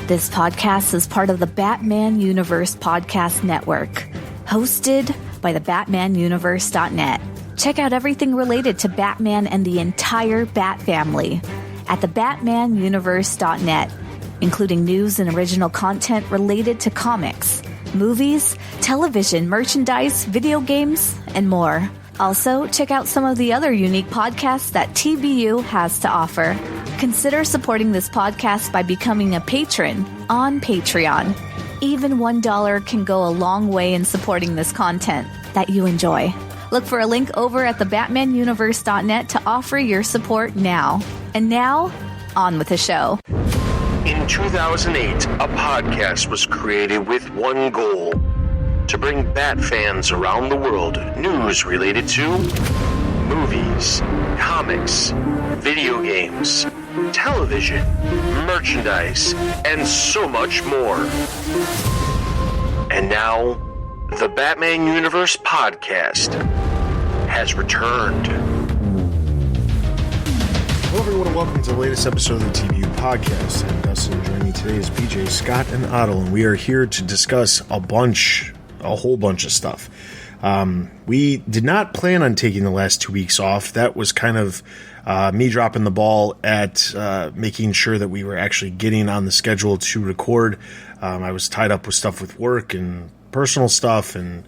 This podcast is part of the Batman Universe Podcast Network, hosted by the BatmanUniverse.net. Check out everything related to Batman and the entire Bat family at the BatmanUniverse.net, including news and original content related to comics, movies, television, merchandise, video games, and more. Also, check out some of the other unique podcasts that TBU has to offer. Consider supporting this podcast by becoming a patron on Patreon. Even $1 can go a long way in supporting this content that you enjoy. Look for a link over at thebatmanuniverse.net to offer your support now. And now, on with the show. In 2008, a podcast was created with one goal: to bring Bat fans around the world news related to movies, comics, video games, television, merchandise, and so much more. And now, the Batman Universe Podcast has returned. Hello everyone and welcome to the latest episode of the TBU Podcast. I'm Dustin, joining me today is BJ, Scott, and Otto, and we are here to discuss a whole bunch of stuff. We did not plan on taking the last 2 weeks off. That was kind of me dropping the ball at making sure that we were actually getting on the schedule to record. I was tied up with stuff with work and personal stuff, and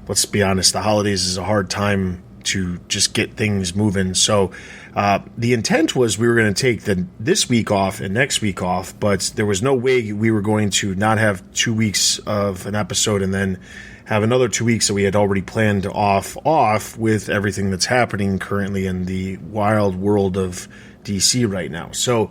let's be honest, the holidays is a hard time to just get things moving. So the intent was we were going to take this week off and next week off, but there was no way we were going to not have 2 weeks of an episode and then have another 2 weeks that we had already planned off with everything that's happening currently in the wild world of DC right now. So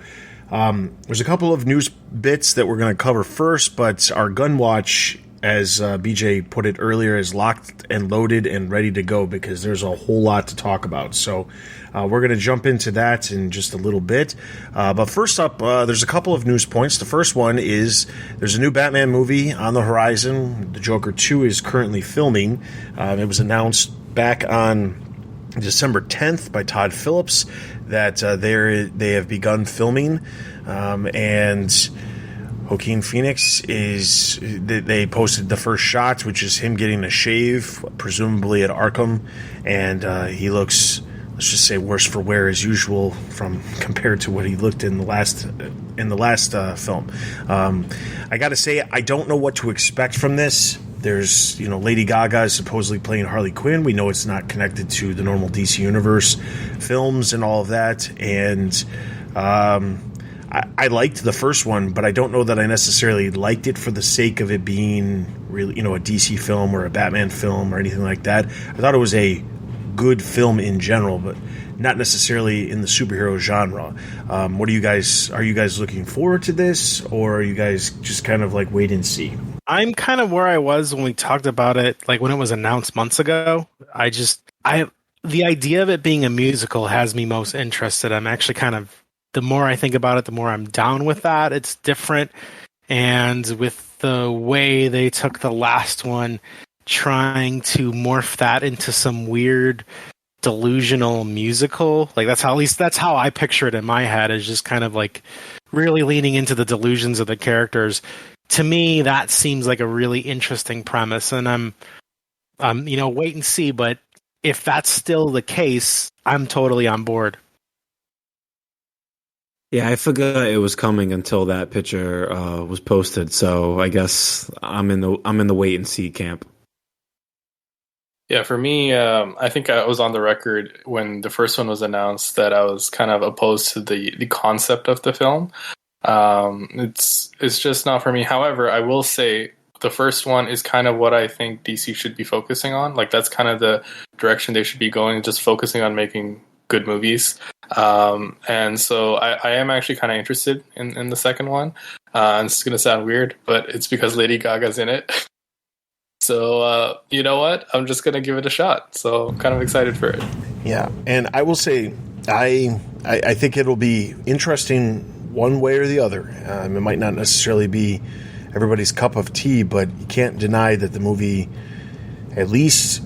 there's a couple of news bits that we're going to cover first, but our gun watch, as BJ put it earlier, is locked and loaded and ready to go because there's a whole lot to talk about. So we're going to jump into that in just a little bit. But first up, there's a couple of news points. The first one is there's a new Batman movie on the horizon. The Joker 2 is currently filming. It was announced back on December 10th by Todd Phillips that they have begun filming. And Joaquin Phoenix they posted the first shot, which is him getting a shave, presumably at Arkham, and he looks, let's just say, worse for wear as usual compared to what he looked in the last film. I got to say, I don't know what to expect from this. There's, Lady Gaga is supposedly playing Harley Quinn. We know it's not connected to the normal DC Universe films and all of that, and I liked the first one, but I don't know that I necessarily liked it for the sake of it being really, a DC film or a Batman film or anything like that. I thought it was a good film in general, but not necessarily in the superhero genre. What are you guys looking forward to this, or are you guys just kind of like wait and see? I'm kind of where I was when we talked about it, like when it was announced months ago. The idea of it being a musical has me most interested. I'm actually kind of, the more I think about it, the more I'm down with that. It's different. And with the way they took the last one, trying to morph that into some weird delusional musical, like that's how I picture it in my head, is just kind of like really leaning into the delusions of the characters. To me, that seems like a really interesting premise. And I'm wait and see. But if that's still the case, I'm totally on board. Yeah, I forgot it was coming until that picture was posted. So I guess I'm in the wait and see camp. Yeah, for me, I think I was on the record when the first one was announced that I was kind of opposed to the concept of the film. It's just not for me. However, I will say the first one is kind of what I think DC should be focusing on. Like that's kind of the direction they should be going, just focusing on making good movies. And so I am actually kind of interested in the second one. And it's going to sound weird, but it's because Lady Gaga's in it. So, you know what? I'm just going to give it a shot. So I'm kind of excited for it. Yeah. And I will say, I think it'll be interesting one way or the other. It might not necessarily be everybody's cup of tea, but you can't deny that the movie at least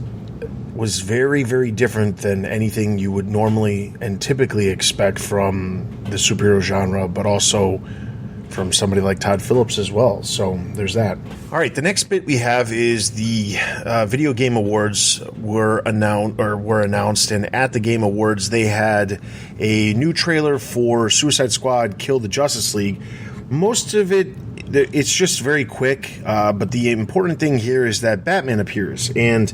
was very, very different than anything you would normally and typically expect from the superhero genre, but also from somebody like Todd Phillips as well. So there's that. All right, the next bit we have is the Video Game Awards were announced, and at the Game Awards they had a new trailer for Suicide Squad: Kill the Justice League. Most of it's just very quick, but the important thing here is that Batman appears, and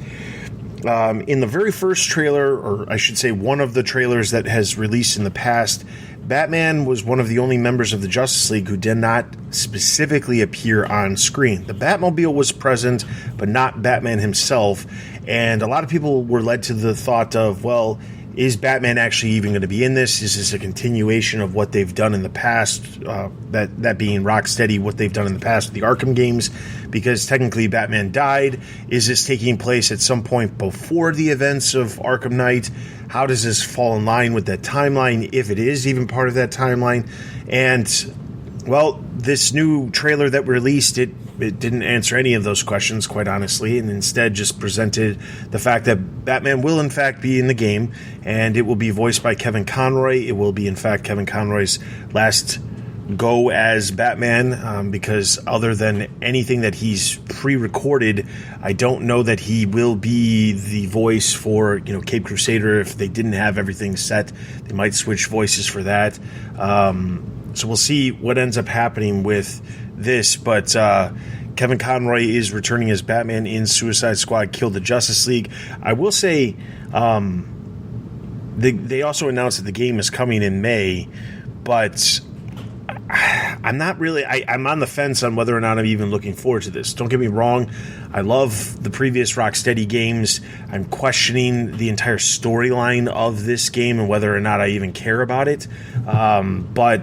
in the very first trailer, or I should say one of the trailers that has released in the past, Batman was one of the only members of the Justice League who did not specifically appear on screen. The Batmobile was present, but not Batman himself, and a lot of people were led to the thought of, well, is Batman actually even going to be in this? Is this a continuation of what they've done in the past? That being Rocksteady, what they've done in the past with the Arkham games, because technically Batman died. Is this taking place at some point before the events of Arkham Knight? How does this fall in line with that timeline, if it is even part of that timeline? And, well, this new trailer that released, it didn't answer any of those questions, quite honestly, and instead just presented the fact that Batman will, in fact, be in the game, and it will be voiced by Kevin Conroy. It will be, in fact, Kevin Conroy's last go as Batman, because other than anything that he's pre-recorded, I don't know that he will be the voice for, Cape Crusader. If they didn't have everything set, they might switch voices for that. So we'll see what ends up happening with this, but Kevin Conroy is returning as Batman in Suicide Squad: Kill the Justice League. I will say they also announced that the game is coming in May, but I'm not really... I'm on the fence on whether or not I'm even looking forward to this. Don't get me wrong, I love the previous Rocksteady games. I'm questioning the entire storyline of this game and whether or not I even care about it, but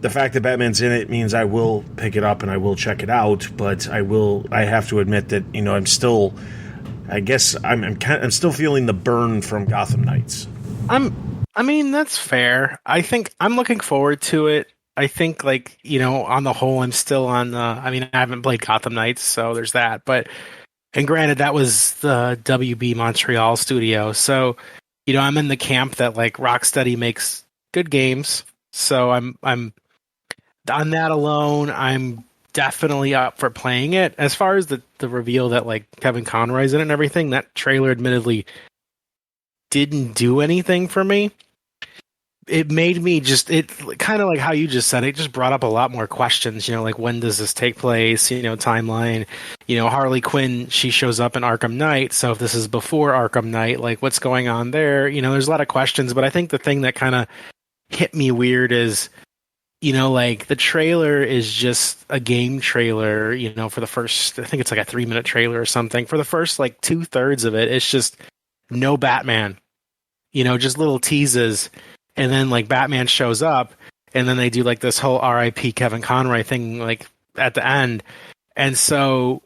the fact that Batman's in it means I will pick it up and I will check it out, but I have to admit that, I'm still feeling the burn from Gotham Knights. That's fair. I think I'm looking forward to it. I think, on the whole, I'm still on I haven't played Gotham Knights, so there's that, and granted, that was the WB Montreal studio, so, I'm in the camp that, Rocksteady makes good games, so I'm on that alone, I'm definitely up for playing it. As far as the reveal that Kevin Conroy's in it and everything, that trailer admittedly didn't do anything for me. It made me it kind of like how you just said, it just brought up a lot more questions, when does this take place, timeline, Harley Quinn, she shows up in Arkham Knight, so if this is before Arkham Knight, what's going on there? There's a lot of questions, but I think the thing that kind of hit me weird is, the trailer is just a game trailer, for the first, I think it's a 3-minute trailer or something. For the first 2/3 of it, it's just no Batman, just little teases. And then Batman shows up and then they do this whole RIP Kevin Conroy thing, at the end. And so,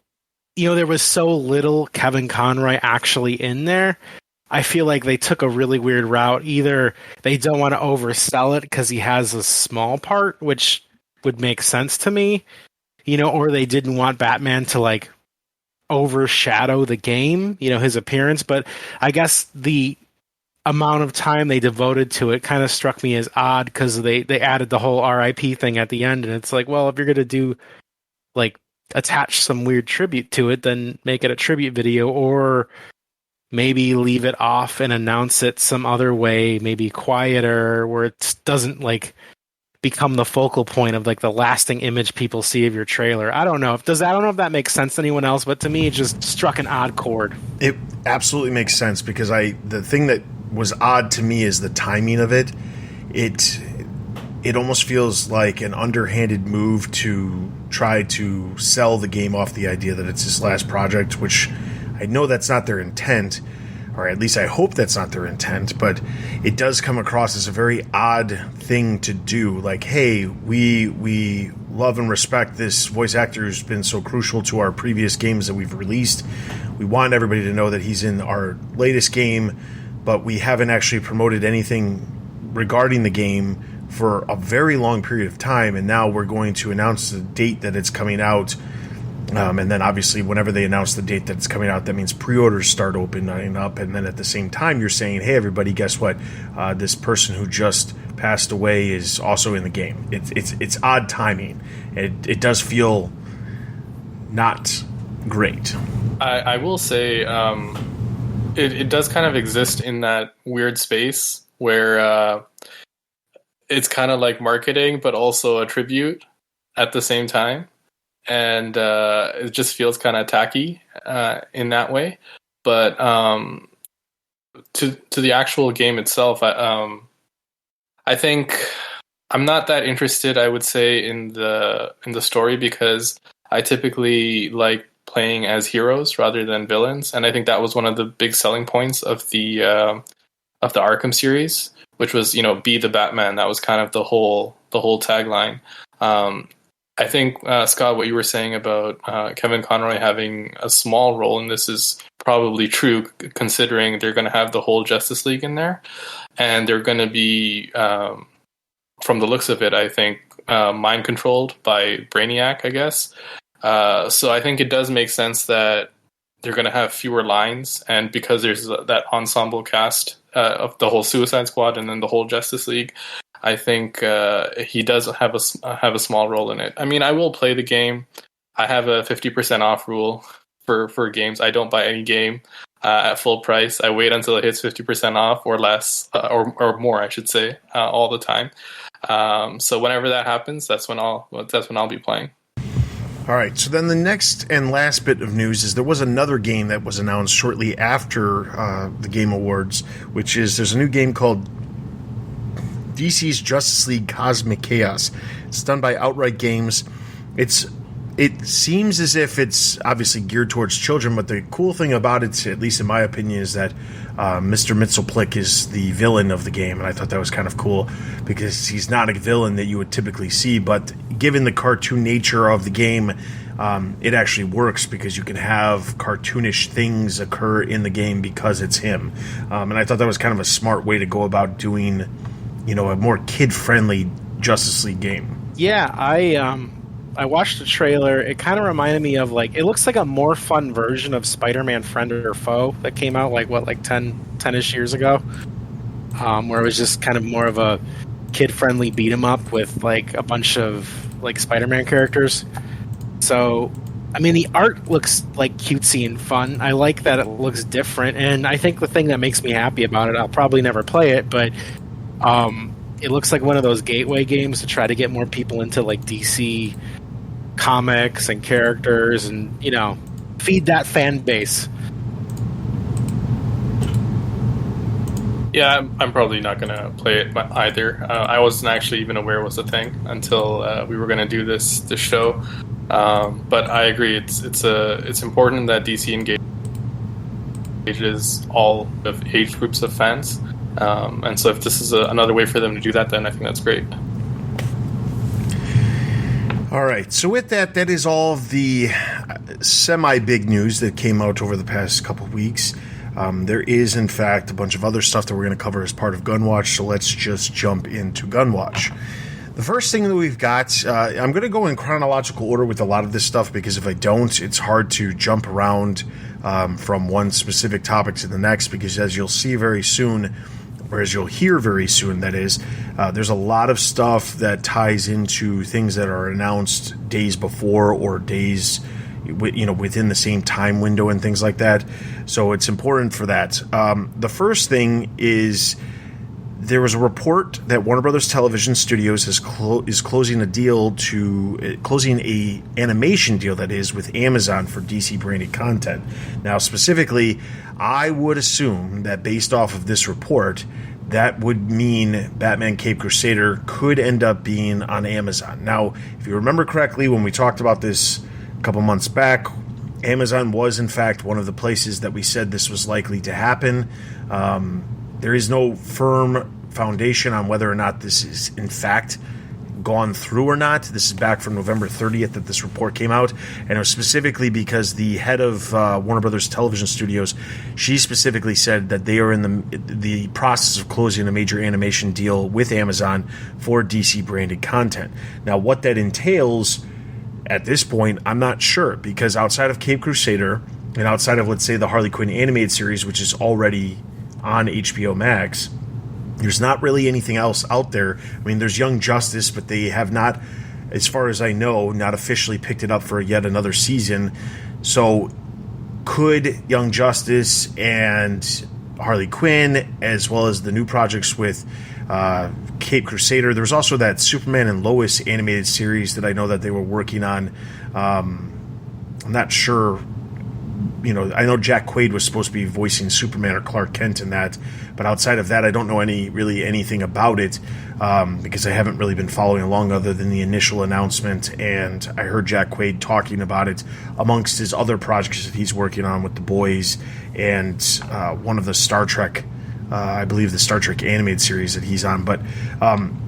there was so little Kevin Conroy actually in there. I feel like they took a really weird route. Either they don't want to oversell it because he has a small part, which would make sense to me, or they didn't want Batman to overshadow the game, his appearance. But I guess the amount of time they devoted to it kind of struck me as odd because they added the whole RIP thing at the end. And it's well, if you're going to do attach some weird tribute to it, then make it a tribute video, or maybe leave it off and announce it some other way, maybe quieter, where it doesn't become the focal point of the lasting image people see of your trailer. I don't know if that makes sense to anyone else, but to me it just struck an odd chord. It absolutely makes sense, because the thing that was odd to me is the timing of it. It almost feels like an underhanded move to try to sell the game off the idea that it's his last project, which I know that's not their intent, or at least I hope that's not their intent, but it does come across as a very odd thing to do. Hey, we love and respect this voice actor who's been so crucial to our previous games that we've released. We want everybody to know that he's in our latest game, but we haven't actually promoted anything regarding the game for a very long period of time, and now we're going to announce the date that it's coming out. And then obviously whenever they announce the date that it's coming out, that means pre-orders start opening up. And then at the same time, you're saying, hey, everybody, guess what? This person who just passed away is also in the game. It's odd timing. It does feel not great. I will say it does kind of exist in that weird space where it's kind of like marketing, but also a tribute at the same time. And it just feels kind of tacky in that way. But to the actual game itself, I think I'm not that interested, I would say, in the story, because I typically like playing as heroes rather than villains, and I think that was one of the big selling points of the Arkham series, which was, be the Batman. That was kind of the whole tagline. I think, Scott, what you were saying about Kevin Conroy having a small role in this is probably true, considering they're going to have the whole Justice League in there, and they're going to be, from the looks of it, I think, mind controlled by Brainiac, I guess. So I think it does make sense that they're going to have fewer lines, and because there's that ensemble cast of the whole Suicide Squad and then the whole Justice League, I think he does have a small role in it. I mean, I will play the game. I have a 50% off rule for games. I don't buy any game at full price. I wait until it hits 50% off or less, or more, I should say, all the time. So whenever that happens, that's when I'll be playing. All right, so then the next and last bit of news is there was another game that was announced shortly after the Game Awards, which is there's a new game called DC's Justice League Cosmic Chaos. It's done by Outright Games. It seems as if it's obviously geared towards children, but the cool thing about it, at least in my opinion, is that Mr. Mxyzptlk is the villain of the game, and I thought that was kind of cool because he's not a villain that you would typically see, but given the cartoon nature of the game, it actually works because you can have cartoonish things occur in the game because it's him. And I thought that was kind of a smart way to go about doing, a more kid-friendly Justice League game. Yeah, I watched the trailer. It kind of reminded me of, it looks like a more fun version of Spider-Man Friend or Foe that came out 10-ish years ago, where it was just kind of more of a kid-friendly beat-em-up with a bunch of Spider-Man characters. So, I mean, the art looks cutesy and fun. I like that it looks different, and I think the thing that makes me happy about it, I'll probably never play it, but it looks like one of those gateway games to try to get more people into DC comics and characters and, feed that fan base. Yeah, I'm probably not going to play it either. I wasn't actually even aware it was a thing until we were going to do this show. But I agree, it's important that DC engages all of age groups of fans. And so if this is another way for them to do that, then I think that's great. All right, so with that is all of the semi-big news that came out over the past couple of weeks. There is, in fact, a bunch of other stuff that we're going to cover as part of Gunwatch, so let's just jump into Gunwatch. The first thing that we've got, I'm going to go in chronological order with a lot of this stuff, because if I don't, it's hard to jump around from one specific topic to the next, because as you'll see very soon, or as you'll hear very soon, that is, there's a lot of stuff that ties into things that are announced days before or days, within the same time window and things like that. So it's important for that. The first thing is there was a report that Warner Brothers Television Studios is closing a animation deal, that is, with Amazon for DC branded content. Now, specifically, I would assume that based off of this report, that would mean Batman Caped Crusader could end up being on Amazon. Now, if you remember correctly, when we talked about this a couple months back, Amazon was in fact one of the places that we said this was likely to happen. There is no firm foundation on whether or not this is in fact gone through or not. This is back from November 30th that this report came out, and it was specifically because the head of Warner Brothers Television Studios, she specifically said that they are in the process of closing a major animation deal with Amazon for DC branded content. Now, what that entails at this point, I'm not sure, because outside of Caped Crusader and outside of, let's say, the Harley Quinn animated series, which is already on HBO Max, There's not really anything else out there. I mean, there's Young Justice, but they have not, as far as I know, not officially picked it up for yet another season. So could Young Justice and Harley Quinn, as well as the new projects with Cape Crusader, there was also that Superman and Lois animated series that I know that they were working on. I'm not sure. I know Jack Quaid was supposed to be voicing Superman or Clark Kent in that, but outside of that, I don't know anything about it because I haven't really been following along other than the initial announcement, and I heard Jack Quaid talking about it amongst his other projects that he's working on with The Boys and one of the Star Trek, I believe the Star Trek animated series that he's on. But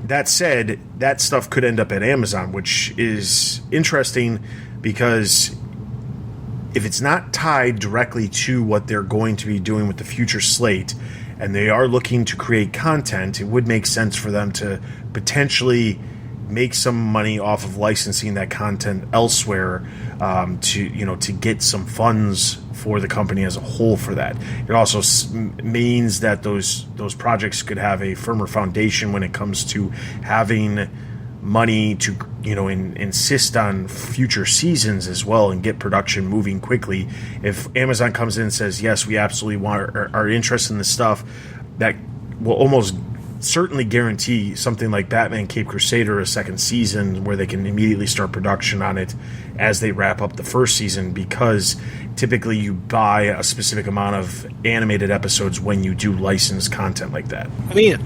that said, that stuff could end up at Amazon, which is interesting because if it's not tied directly to what they're going to be doing with the future slate, and they are looking to create content, it would make sense for them to potentially make some money off of licensing that content elsewhere, to get some funds for the company as a whole for that. It also means that those projects could have a firmer foundation when it comes to having money to insist on future seasons as well and get production moving quickly. If Amazon comes in and says, yes, we absolutely are interested in this stuff, that will almost certainly guarantee something like Batman Cape Crusader a second season where they can immediately start production on it as they wrap up the first season, because typically you buy a specific amount of animated episodes when you do licensed content like that. I mean,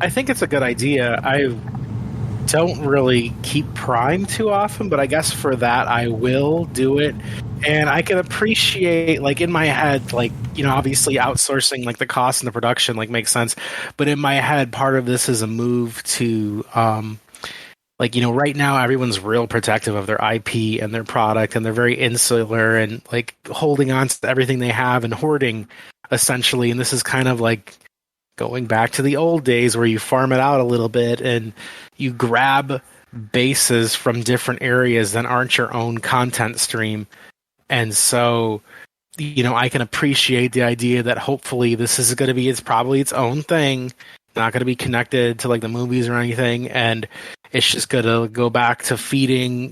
I think it's a good idea. I don't really keep Prime too often, but I guess for that I will do it. And I can appreciate, like, in my head, like, obviously outsourcing, like, the cost and the production, like, makes sense. But in my head, part of this is a move to, right now everyone's real protective of their IP and their product, and they're very insular and, like, holding on to everything they have and hoarding, essentially. And this is kind of like going back to the old days where you farm it out a little bit and you grab bases from different areas that aren't your own content stream. And so, I can appreciate the idea that hopefully this is going to be, it's probably its own thing, not going to be connected to, like, the movies or anything. And it's just going to go back to feeding,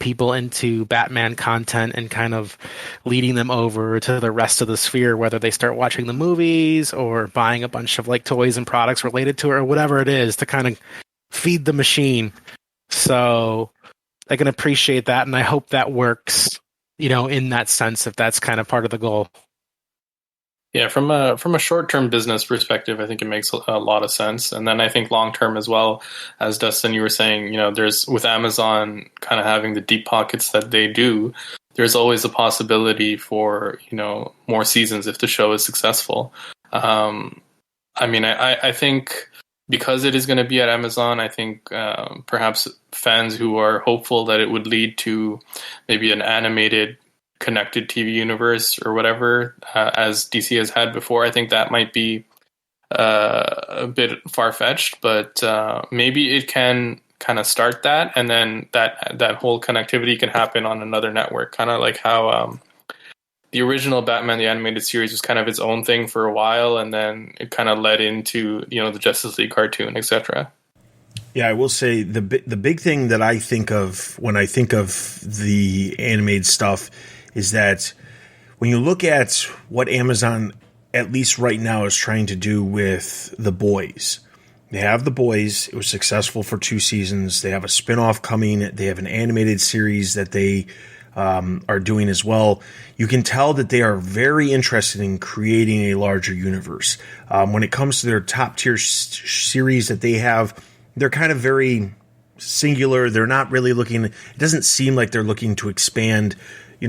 people into Batman content and kind of leading them over to the rest of the sphere, whether they start watching the movies or buying a bunch of, like, toys and products related to it or whatever it is to kind of feed the machine. So I can appreciate that, and I hope that works, in that sense, if that's kind of part of the goal. Yeah, from a short-term business perspective, I think it makes a lot of sense. And then I think long-term as well, as Dustin, you were saying, there's, with Amazon kind of having the deep pockets that they do, there's always a possibility for, more seasons if the show is successful. I think because it is going to be at Amazon, I think perhaps fans who are hopeful that it would lead to maybe an animated connected TV universe or whatever, as DC has had before, I think that might be a bit far-fetched, but maybe it can kind of start that, and then that whole connectivity can happen on another network, kind of like how the original Batman the Animated Series was kind of its own thing for a while, and then it kind of led into the Justice League cartoon, etc. Yeah, I will say the big thing that I think of when I think of the animated stuff is that when you look at what Amazon, at least right now, is trying to do with The Boys. They have The Boys. It was successful for 2 seasons. They have a spinoff coming. They have an animated series that they are doing as well. You can tell that they are very interested in creating a larger universe. When it comes to their top tier series that they have, they're kind of very singular. They're not really looking, it doesn't seem like they're looking to expand,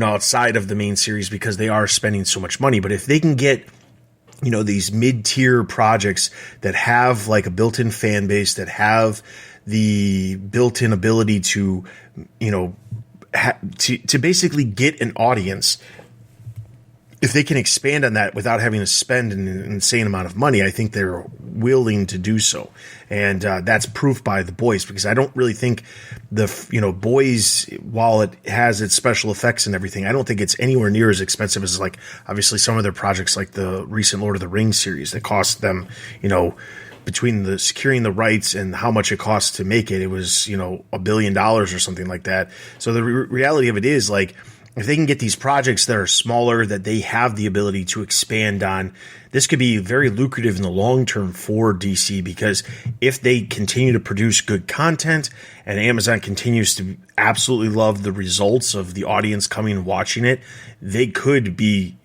outside of the main series, because they are spending so much money. But if they can get, these mid-tier projects that have, like, a built-in fan base, that have the built-in ability to, to basically get an audience, if they can expand on that without having to spend an insane amount of money, I think they're willing to do so. And that's proof by The Boys, because I don't really think Boys, while it has its special effects and everything, I don't think it's anywhere near as expensive as, like, obviously some of their projects, like the recent Lord of the Rings series that cost them, between the securing the rights and how much it costs to make it, it was, $1 billion or something like that. So the reality of it is, like, if they can get these projects that are smaller, that they have the ability to expand on, this could be very lucrative in the long term for DC, because if they continue to produce good content and Amazon continues to absolutely love the results of the audience coming and watching it, they could be,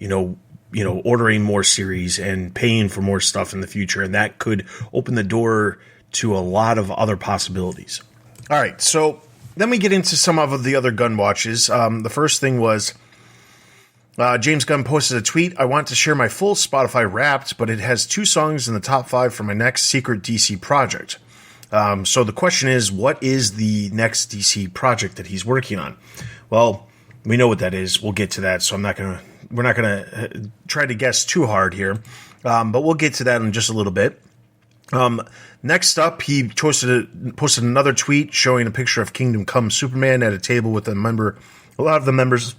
ordering more series and paying for more stuff in the future. And that could open the door to a lot of other possibilities. All right. So then we get into some of the other Gunn watches. The first thing was James Gunn posted a tweet. I want to share my full Spotify Wrapped, but it has 2 songs in the top 5 for my next secret DC project. So the question is, what is the next DC project that he's working on? Well, we know what that is. We'll get to that. So we're not gonna try to guess too hard here, but we'll get to that in just a little bit. Next up, he posted another tweet showing a picture of Kingdom Come Superman at a table with a lot of the members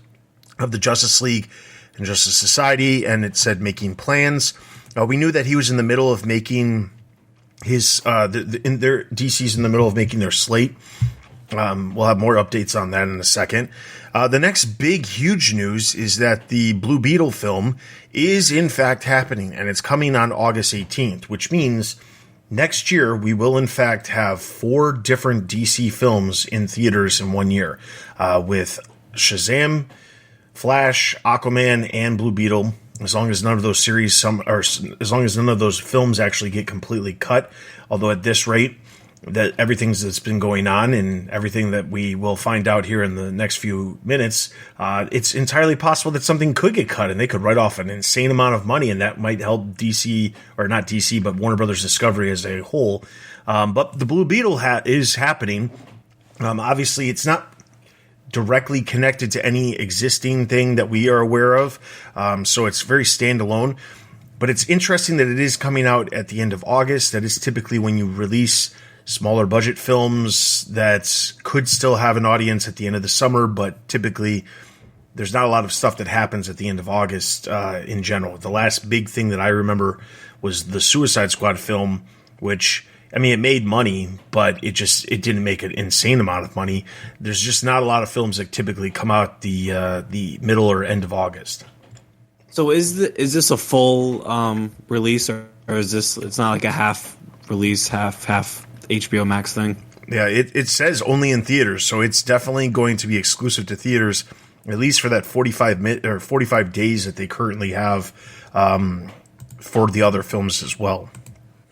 of the Justice League and Justice Society, and it said making plans. We knew that he was in the middle of making his DC's in the middle of making their slate. We'll have more updates on that in a second. The next big, huge news is that the Blue Beetle film is in fact happening, and it's coming on August 18th, which means next year we will in fact have 4 different DC films in theaters in 1 year, with Shazam, Flash, Aquaman, and Blue Beetle. As long as none of those as long as none of those films actually get completely cut. Although at this rate, that everything that's been going on and everything that we will find out here in the next few minutes, it's entirely possible that something could get cut and they could write off an insane amount of money, and that might help DC, or not DC, but Warner Brothers Discovery as a whole. But the Blue Beetle is happening. Obviously, it's not directly connected to any existing thing that we are aware of, so it's very standalone. But it's interesting that it is coming out at the end of August. That is typically when you release smaller budget films that could still have an audience at the end of the summer, but typically there's not a lot of stuff that happens at the end of August in general. The last big thing that I remember was the Suicide Squad film, which, I mean, it made money, but it didn't make an insane amount of money. There's just not a lot of films that typically come out the middle or end of August. So is this a full release, or is this, it's not like a half release, half HBO Max thing? Yeah, it says only in theaters, so it's definitely going to be exclusive to theaters, at least for that 45 days that they currently have for the other films as well.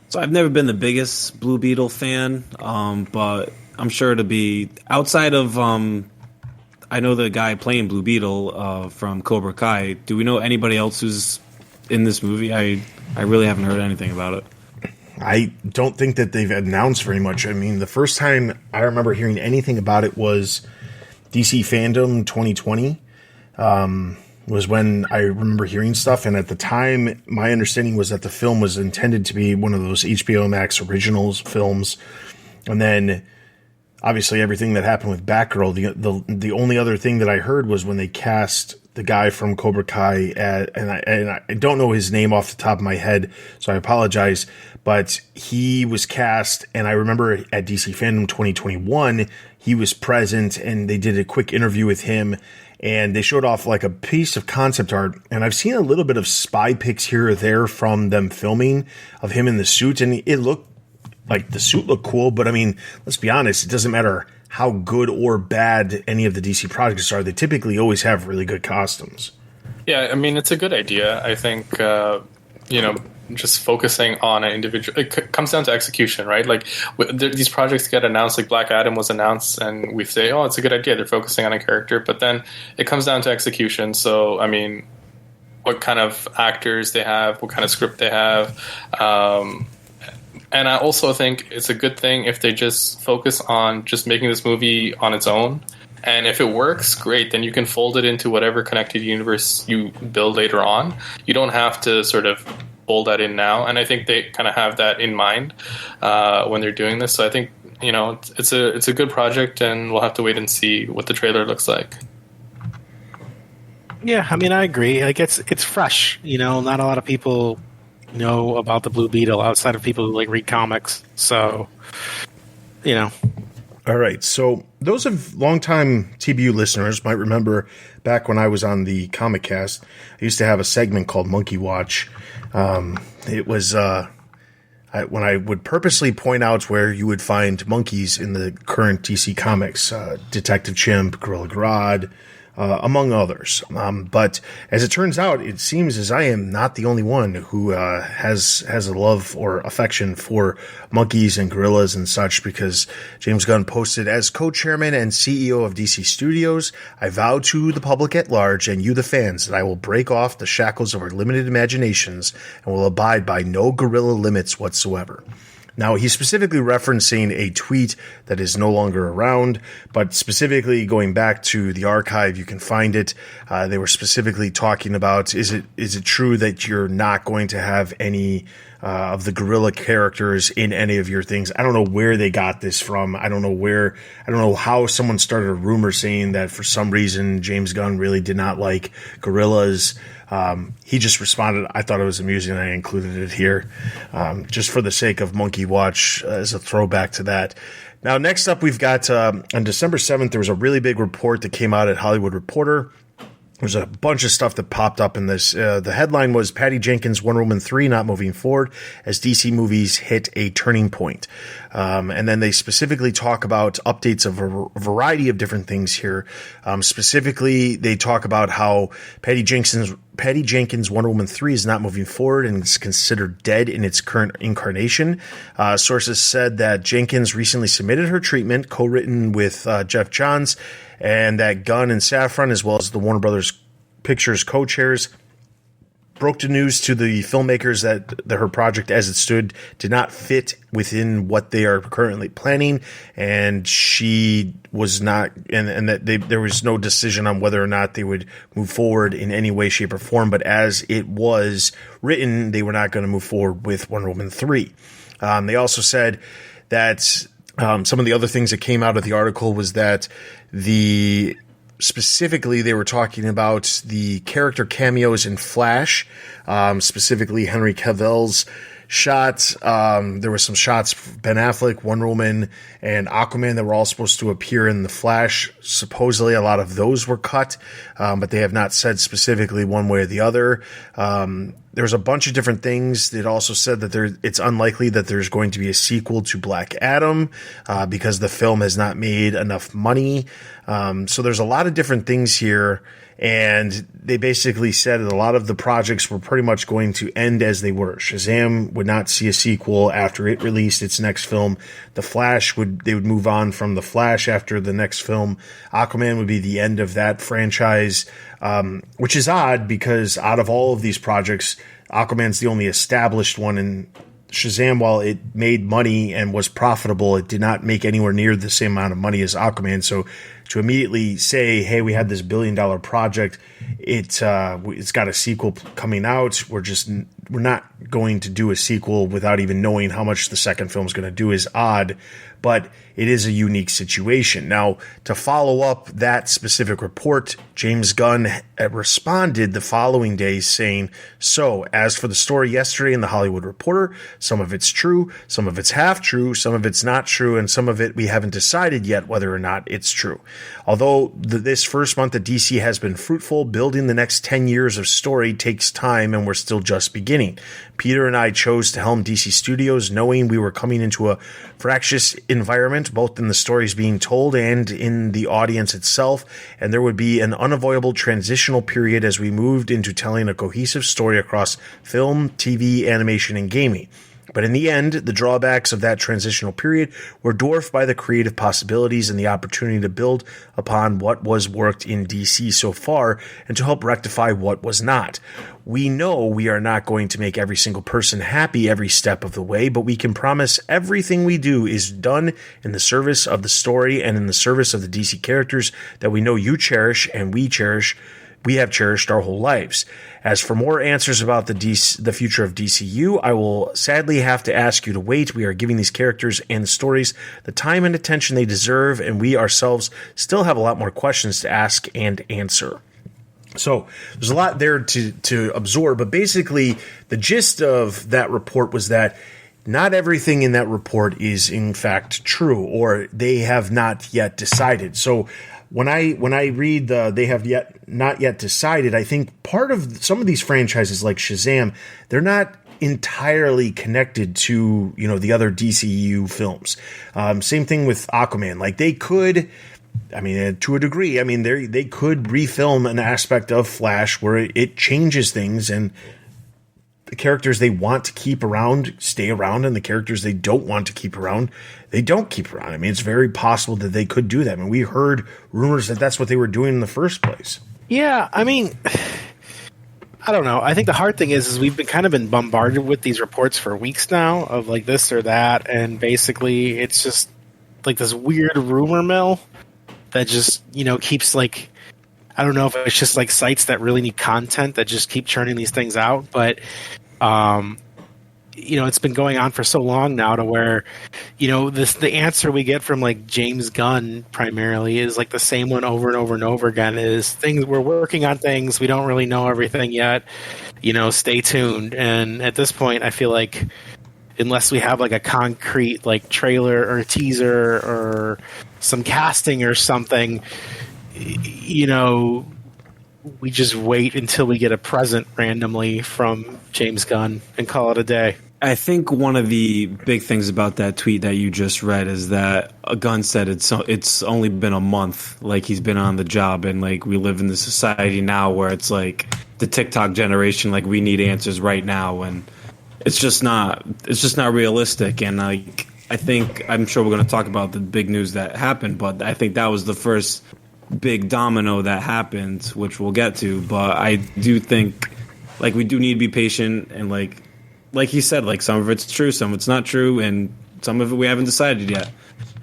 So I've never been the biggest Blue Beetle fan, but I'm sure to be outside of I know the guy playing Blue Beetle from Cobra Kai. Do we know anybody else who's in this movie? I really haven't heard anything about it. I don't think that they've announced very much. I mean, the first time I remember hearing anything about it was DC Fandom 2020, was when I remember hearing stuff. And at the time, my understanding was that the film was intended to be one of those HBO Max originals films. And then, obviously, everything that happened with Batgirl, the only other thing that I heard was when they cast the guy from Cobra Kai, and I don't know his name off the top of my head, so I apologize, but he was cast, and I remember at DC Fandom 2021, he was present, and they did a quick interview with him, and they showed off like a piece of concept art, and I've seen a little bit of spy pics here or there from them filming of him in the suit, and it looked like the suit looked cool, but I mean, let's be honest, it doesn't matter how good or bad any of the DC projects are. They typically always have really good costumes. Yeah, I mean, it's a good idea. I think, just focusing on an individual, it comes down to execution, right? Like these projects get announced, like Black Adam was announced, and we say, oh, it's a good idea. They're focusing on a character, but then it comes down to execution. So, I mean, what kind of actors they have, what kind of script they have. And I also think it's a good thing if they just focus on just making this movie on its own. And if it works, great. Then you can fold it into whatever connected universe you build later on. You don't have to sort of fold that in now. And I think they kind of have that in mind when they're doing this. So I think, it's a good project, and we'll have to wait and see what the trailer looks like. Yeah, I mean, I agree. Like it's fresh. Not a lot of people know about the Blue Beetle outside of people who like read comics. So, you know. All right. So those of longtime TBU listeners might remember back when I was on the Comic Cast, I used to have a segment called Monkey Watch. It was when I would purposely point out where you would find monkeys in the current DC Comics, Detective Chimp, Gorilla Grodd, among others. But as it turns out, it seems as I am not the only one who has a love or affection for monkeys and gorillas and such, because James Gunn posted, as co-chairman and CEO of DC Studios, I vow to the public at large and you the fans that I will break off the shackles of our limited imaginations and will abide by no gorilla limits whatsoever. Now, he's specifically referencing a tweet that is no longer around, but specifically going back to the archive, you can find it. They were specifically talking about, is it true that you're not going to have any of the gorilla characters in any of your things? I don't know where they got this from. I don't know how someone started a rumor saying that for some reason James Gunn really did not like gorillas. He just responded, I thought it was amusing, and I included it here, just for the sake of Monkey Watch, as a throwback to that. Now, next up, we've got, on December 7th, there was a really big report that came out at Hollywood Reporter. There's a bunch of stuff that popped up in this. The headline was Patty Jenkins' Wonder Woman 3 not moving forward as DC movies hit a turning point. And then they specifically talk about updates of a variety of different things here. Specifically, they talk about how Patty Jenkins' Wonder Woman 3 is not moving forward and is considered dead in its current incarnation. Sources said that Jenkins recently submitted her treatment, co-written with Jeff Johns, and that Gunn and Safran, as well as the Warner Brothers Pictures co-chairs, broke the news to the filmmakers that her project as it stood did not fit within what they are currently planning, and she was not, and that there was no decision on whether or not they would move forward in any way, shape, or form. But as it was written, they were not going to move forward with Wonder Woman 3. They also said that some of the other things that came out of the article was that specifically, they were talking about the character cameos in Flash, specifically Henry Cavill's shot. There were some shots, Ben Affleck, Wonder Woman, and Aquaman, that were all supposed to appear in the Flash. Supposedly, a lot of those were cut, but they have not said specifically one way or the other. There's a bunch of different things. It also said that it's unlikely that there's going to be a sequel to Black Adam because the film has not made enough money. So there's a lot of different things here. And they basically said that a lot of the projects were pretty much going to end as they were. Shazam would not see a sequel after it released its next film. The Flash they would move on from The Flash after the next film. Aquaman would be the end of that franchise, which is odd because out of all of these projects, Aquaman's the only established one, and Shazam, while it made money and was profitable, it did not make anywhere near the same amount of money as Aquaman. So to immediately say, hey, we had this $1 billion project, it's got a sequel coming out, we're not going to do a sequel without even knowing how much the second film is going to do, is odd, but it is a unique situation. Now, to follow up that specific report, James Gunn responded the following day saying, so, as for the story yesterday in the Hollywood Reporter, some of it's true, some of it's half true, some of it's not true, and some of it we haven't decided yet whether or not it's true. Although this first month at DC has been fruitful, building the next 10 years of story takes time, and we're still just beginning. Peter and I chose to helm DC Studios knowing we were coming into a fractious environment, both in the stories being told and in the audience itself, and there would be an unavoidable transitional period as we moved into telling a cohesive story across film, TV, animation, and gaming. But in the end, the drawbacks of that transitional period were dwarfed by the creative possibilities and the opportunity to build upon what was worked in DC so far and to help rectify what was not. We know we are not going to make every single person happy every step of the way, but we can promise everything we do is done in the service of the story and in the service of the DC characters that we know you cherish and we have cherished our whole lives. As for more answers about the future of DCU, I will sadly have to ask you to wait. We are giving these characters and stories the time and attention they deserve, and we ourselves still have a lot more questions to ask and answer. So there's a lot there to absorb, but basically the gist of that report was that not everything in that report is in fact true, or they have not yet decided. So when I read they have not yet decided, I think part of some of these franchises like Shazam, they're not entirely connected to, the other DCU films. Same thing with Aquaman. Like they could, to a degree, they could refilm an aspect of Flash where it changes things, and the characters they want to keep around stay around, and the characters they don't want to keep around, they don't keep around. It's very possible that they could do that. We heard rumors that that's what they were doing in the first place. Yeah, I don't know. I think the hard thing is we've been bombarded with these reports for weeks now of like this or that, and basically it's just like this weird rumor mill that just, keeps like, I don't know if it's just like sites that really need content that just keep churning these things out, but it's been going on for so long now to where, the answer we get from like James Gunn primarily is like the same one over and over and over again is things, we're working on things, we don't really know everything yet, stay tuned. And at this point, I feel like unless we have like a concrete like trailer or teaser or some casting or something, we just wait until we get a present randomly from James Gunn and call it a day. I think one of the big things about that tweet that you just read is that Gunn said it's only been a month, like he's been on the job, and like we live in the society now where it's like the TikTok generation, like we need answers right now, and it's just not realistic. And like I'm sure we're going to talk about the big news that happened, but I think that was the first big domino that happened, which we'll get to. But I do think like we do need to be patient, and like he said, like some of it's true, some of it's not true, and some of it we haven't decided yet.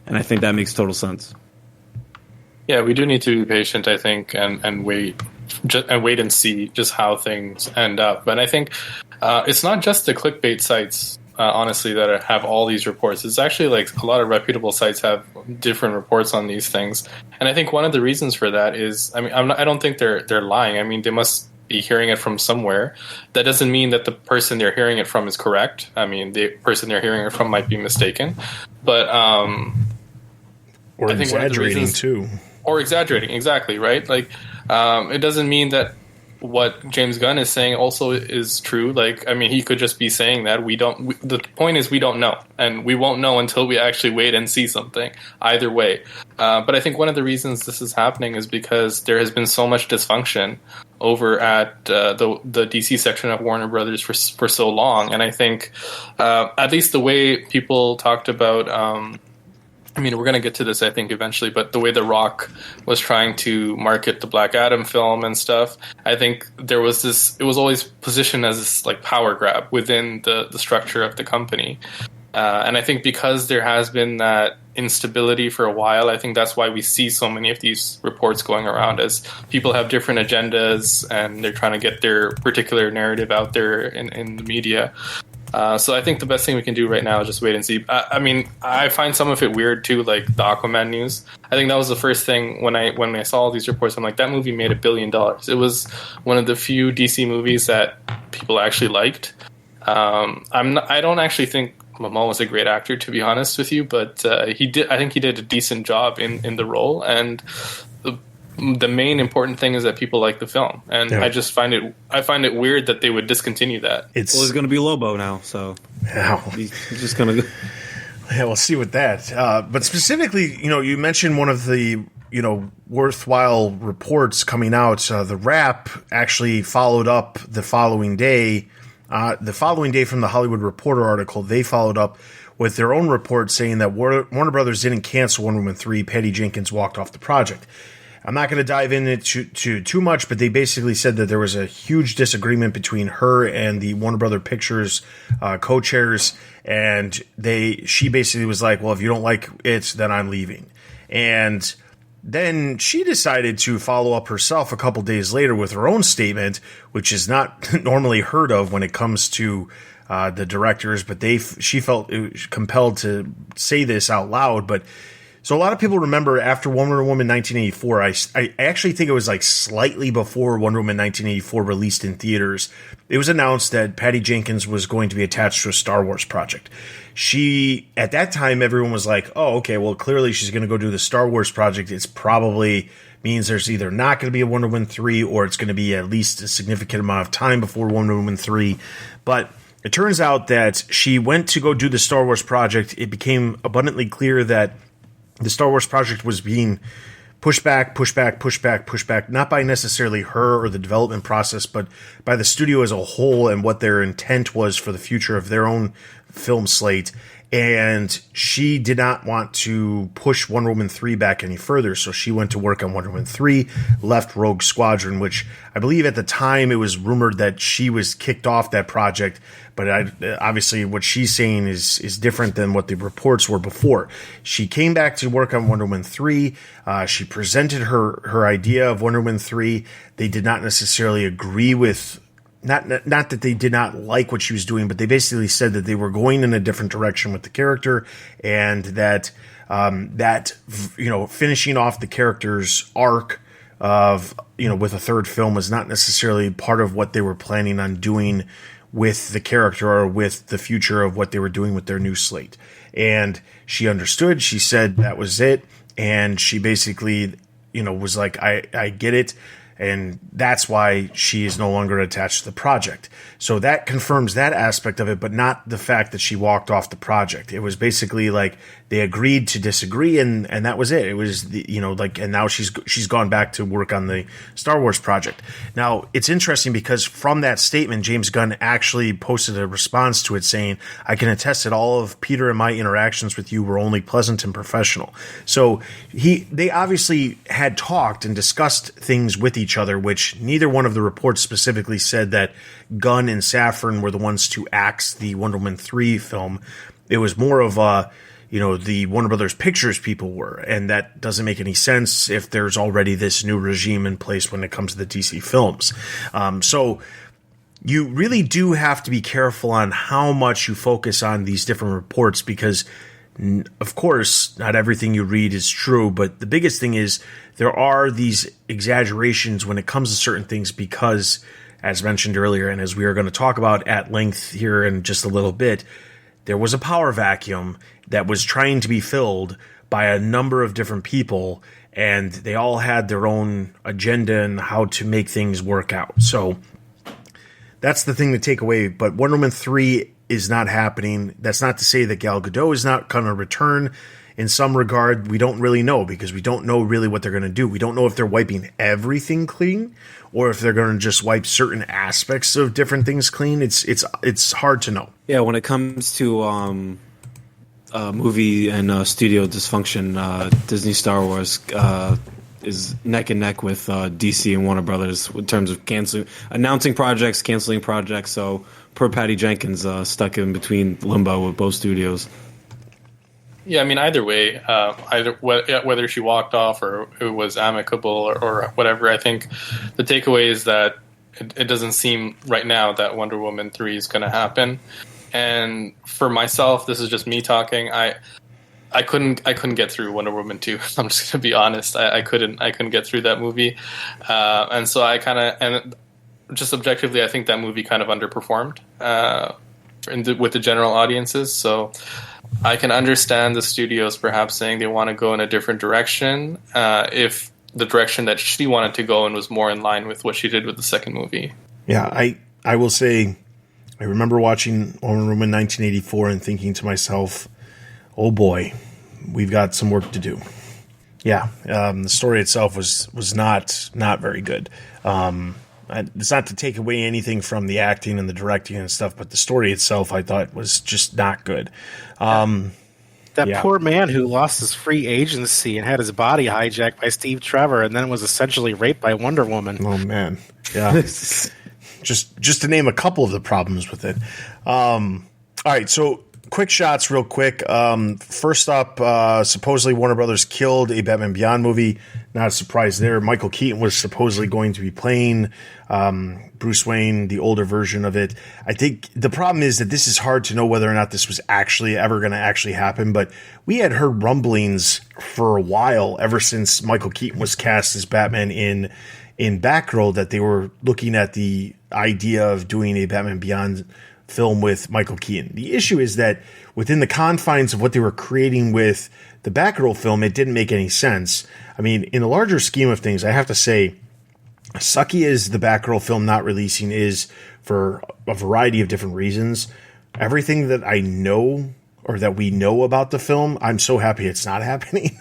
And I think that makes total sense. Yeah, we do need to be patient, I think, and wait and see just how things end up. But I think it's not just the clickbait sites, honestly, that have all these reports. It's actually like a lot of reputable sites have different reports on these things. And I think one of the reasons for that is, I don't think they're lying. They must be hearing it from somewhere. That doesn't mean that the person they're hearing it from is correct. The person they're hearing it from might be mistaken. But or I think exaggerating too. Or exaggerating, exactly, right? Like it doesn't mean that what James Gunn is saying also is true. Like, he could just be saying that. The point is we don't know, and we won't know until we actually wait and see something. Either way, but I think one of the reasons this is happening is because there has been so much dysfunction over at the DC section of Warner Brothers for so long, and I think at least the way people talked about. We're going to get to this, I think, eventually, but the way The Rock was trying to market the Black Adam film and stuff, I think there was it was always positioned as this like power grab within the structure of the company. And I think because there has been that instability for a while, I think that's why we see so many of these reports going around, as people have different agendas and they're trying to get their particular narrative out there in the media. So I think the best thing we can do right now is just wait and see. I find some of it weird too, like the Aquaman news. I think that was the first thing when I saw all these reports. I'm like, that movie made $1 billion. It was one of the few DC movies that people actually liked. I don't actually think Momoa was a great actor, to be honest with you, but I think he did a decent job in the role, and the main important thing is that people like the film, and yeah. I find it weird that they would discontinue that. It's going to be Lobo now, so he's just going to go. Yeah, we'll see with that. But specifically, you mentioned one of the worthwhile reports coming out. The Wrap actually followed up the following day. The following day from the Hollywood Reporter article, they followed up with their own report saying that Warner Brothers didn't cancel Wonder Woman 3. Patty Jenkins walked off the project. I'm not going to dive into too much, but they basically said that there was a huge disagreement between her and the Warner Brother Pictures co-chairs, and she basically was like, well, if you don't like it, then I'm leaving. And then she decided to follow up herself a couple days later with her own statement, which is not normally heard of when it comes to the directors, but she felt compelled to say this out loud. But So a lot of people remember after Wonder Woman 1984, I actually think it was like slightly before Wonder Woman 1984 released in theaters, it was announced that Patty Jenkins was going to be attached to a Star Wars project. At that time, everyone was like, oh, okay, well, clearly she's going to go do the Star Wars project. It's probably means there's either not going to be a Wonder Woman 3 or it's going to be at least a significant amount of time before Wonder Woman 3. But it turns out that she went to go do the Star Wars project. It became abundantly clear that the Star Wars project was being pushed back, not by necessarily her or the development process, but by the studio as a whole and what their intent was for the future of their own film slate. And she did not want to push Wonder Woman 3 back any further, so she went to work on Wonder Woman 3, left Rogue Squadron, which I believe at the time it was rumored that she was kicked off that project, but obviously what she's saying is different than what the reports were before. She came back to work on Wonder Woman 3. She presented her idea of Wonder Woman 3. They did not necessarily agree with Not that they did not like what she was doing, but they basically said that they were going in a different direction with the character, and that finishing off the character's arc of with a third film was not necessarily part of what they were planning on doing with the character or with the future of what they were doing with their new slate. And she understood. She said that was it, and she basically was like, I get it. And that's why she is no longer attached to the project. So that confirms that aspect of it, but not the fact that she walked off the project. It was basically like they agreed to disagree, and that was it. It was and now she's gone back to work on the Star Wars project. Now it's interesting because from that statement, James Gunn actually posted a response to it saying, "I can attest that all of Peter and my interactions with you were only pleasant and professional." So they obviously had talked and discussed things with each other, which neither one of the reports specifically said that Gunn and Safran were the ones to axe the Wonder Woman 3 film. It was more of the Warner Brothers Pictures people were, and that doesn't make any sense if there's already this new regime in place when it comes to the DC films. So you really do have to be careful on how much you focus on these different reports because, of course, not everything you read is true, but the biggest thing is there are these exaggerations when it comes to certain things because, as mentioned earlier, and as we are going to talk about at length here in just a little bit, there was a power vacuum that was trying to be filled by a number of different people, and they all had their own agenda and how to make things work out. So that's the thing to take away. But Wonder Woman 3 is not happening. That's not to say that Gal Gadot is not going to return. In some regard, we don't really know because we don't know really what they're going to do. We don't know if they're wiping everything clean or if they're going to just wipe certain aspects of different things clean. It's hard to know. Yeah, when it comes to movie and studio dysfunction, Disney Star Wars is neck and neck with DC and Warner Brothers in terms of announcing projects, canceling projects. So poor Patty Jenkins stuck in between limbo with both studios. Yeah, I mean, either way, whether she walked off or it was amicable or whatever, I think the takeaway is that it doesn't seem right now that Wonder Woman 3 is going to happen. And for myself, this is just me talking. I couldn't get through Wonder Woman 2. I'm just going to be honest. I couldn't get through that movie. And so and just objectively, I think that movie kind of underperformed with the general audiences. So I can understand the studios perhaps saying they want to go in a different direction if the direction that she wanted to go in was more in line with what she did with the second movie. Yeah, I will say I remember watching Wonder Woman 1984 and thinking to myself, oh boy, we've got some work to do. Yeah, the story itself was not very good. It's not to take away anything from the acting and the directing and stuff, but the story itself I thought was just not good. Poor man who lost his free agency and had his body hijacked by Steve Trevor and then was essentially raped by Wonder Woman. Oh, man. Yeah. just to name a couple of the problems with it. All right, so quick shots real quick. First up, supposedly Warner Brothers killed a Batman Beyond movie. Not a surprise there. Michael Keaton was supposedly going to be playing Bruce Wayne, the older version of it. I think the problem is that this is hard to know whether or not this was actually ever going to actually happen, but we had heard rumblings for a while, ever since Michael Keaton was cast as Batman in Batgirl, that they were looking at the idea of doing a Batman Beyond film with Michael Keaton. The issue is that within the confines of what they were creating with the Batgirl film, it didn't make any sense. I mean, in the larger scheme of things, I have to say, sucky as the Batgirl film not releasing is for a variety of different reasons. Everything that I know or that we know about the film, I'm so happy it's not happening.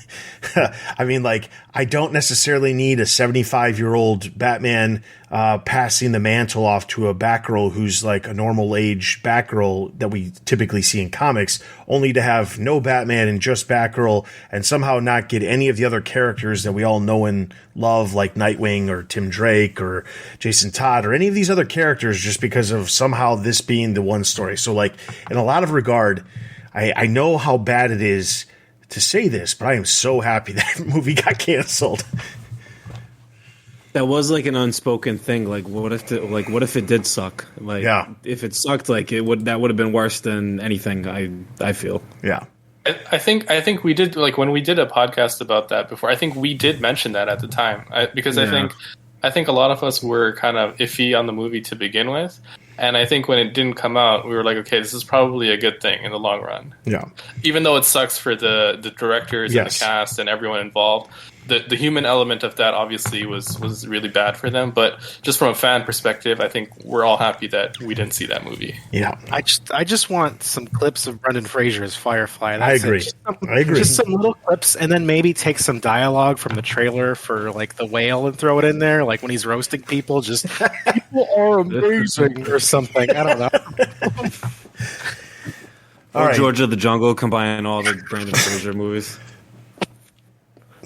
I mean, like, I don't necessarily need a 75-year-old Batman passing the mantle off to a Batgirl who's like a normal age Batgirl that we typically see in comics, only to have no Batman and just Batgirl and somehow not get any of the other characters that we all know and love, like Nightwing or Tim Drake or Jason Todd or any of these other characters, just because of somehow this being the one story. So, like, in a lot of regard, I know how bad it is to say this, but I am so happy that movie got canceled. That was like an unspoken thing. Like, what if it did suck? Like, yeah. If it sucked, like that would have been worse than anything. I feel. Yeah. I think we did, like, when we did a podcast about that before. I think we did mention that at the time because Yeah. I think a lot of us were kind of iffy on the movie to begin with. And I think when it didn't come out, we were like, okay, this is probably a good thing in the long run. Yeah. Even though it sucks for the directors and the cast and everyone involved, the human element of that obviously was really bad for them. But just from a fan perspective, I think we're all happy that we didn't see that movie. Yeah. I just want some clips of Brendan Fraser as Firefly. I agree. I agree. Just some little clips, and then maybe take some dialogue from the trailer for, like, the whale and throw it in there, like when he's roasting people. Just people are amazing or something. I don't know. Or right. George of the Jungle, combine all the Brendan Fraser movies.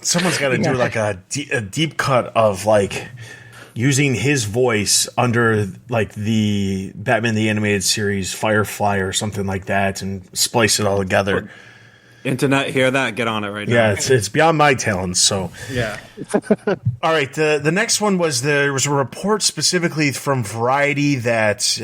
Someone's got to do like a deep cut of, like, using his voice under, like, the Batman the Animated Series Firefly or something like that, and splice it all together. Internet, hear that? Get on it right now. Yeah, it's beyond my talents. So Yeah. all right, the next one was there was a report specifically from Variety that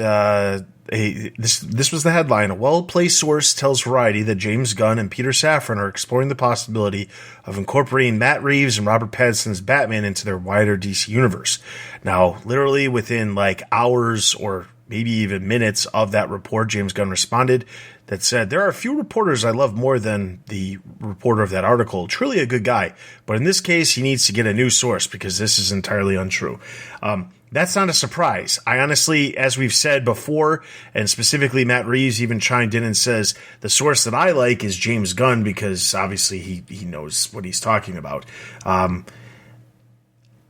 this was the headline. A well-placed source tells Variety that James Gunn and Peter Safran are exploring the possibility of incorporating Matt Reeves and Robert Pattinson's Batman into their wider DC universe. Now, literally within, like, hours or maybe even minutes of that report, James Gunn responded that said, "There are a few reporters I love more than the reporter of that article. Truly a good guy. But in this case, he needs to get a new source because this is entirely untrue." That's not a surprise. I honestly, as we've said before, and specifically Matt Reeves even chimed in and says, the source that I like is James Gunn because obviously he knows what he's talking about. I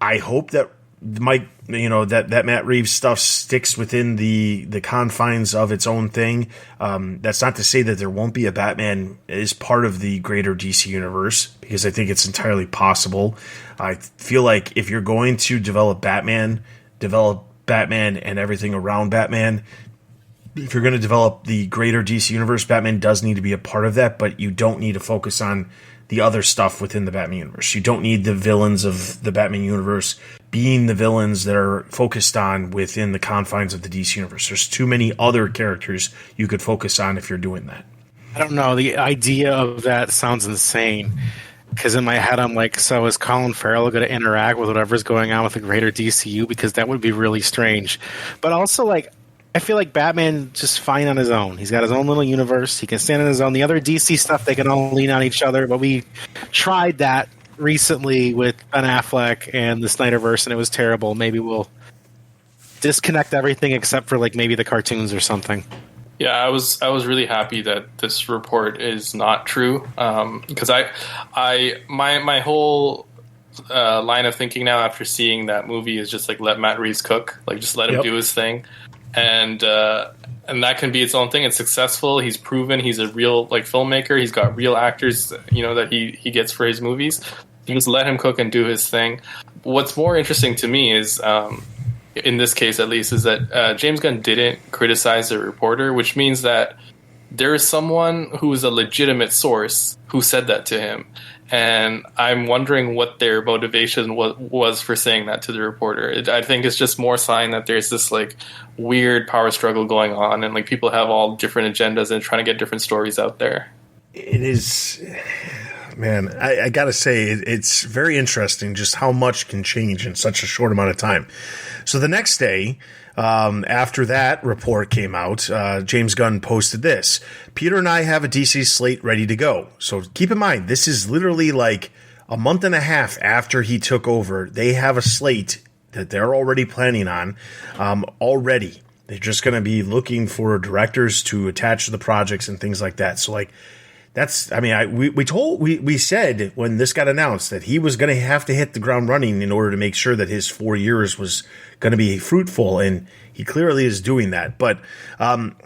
hope that that Matt Reeves stuff sticks within the confines of its own thing. That's not to say that there won't be a Batman as part of the greater DC universe, because I think it's entirely possible. I feel like if you're going to develop Batman and everything around Batman, if you're going to develop the greater DC universe, Batman does need to be a part of that, but you don't need to focus on the other stuff within the Batman universe. You don't need the villains of the Batman universe being the villains that are focused on within the confines of the DC universe. There's too many other characters you could focus on if you're doing that. I don't know. The idea of that sounds insane. Because in my head, I'm like, so is Colin Farrell going to interact with whatever's going on with the greater DCU? Because that would be really strange. But also, like, I feel like Batman just fine on his own. He's got his own little universe. He can stand on his own. The other DC stuff, they can all lean on each other. But we tried that recently with Ben Affleck and the Snyderverse, and it was terrible. Maybe we'll disconnect everything except for, like, maybe the cartoons or something. Yeah, I was really happy that this report is not true, because my whole line of thinking now after seeing that movie is just like, let Matt Reeves cook, like, just let him do his thing, and that can be its own thing. It's successful. He's proven he's a real, like, filmmaker. He's got real actors, that he gets for his movies. You just let him cook and do his thing. What's more interesting to me is, in this case at least, is that James Gunn didn't criticize the reporter, which means that there is someone who is a legitimate source who said that to him. And I'm wondering what their motivation was for saying that to the reporter. I think it's just more sign that there's this like weird power struggle going on, and like people have all different agendas and trying to get different stories out there. It is, man, I got to say, it's very interesting just how much can change in such a short amount of time. So the next day, after that report came out, James Gunn posted this. Peter and I have a DC slate ready to go. So keep in mind, this is literally like a month and a half after he took over. They have a slate that they're already planning on already. They're just going to be looking for directors to attach to the projects and things like that. So like, that's, I mean, we said when this got announced that he was going to have to hit the ground running in order to make sure that his 4 years was going to be fruitful, and he clearly is doing that. But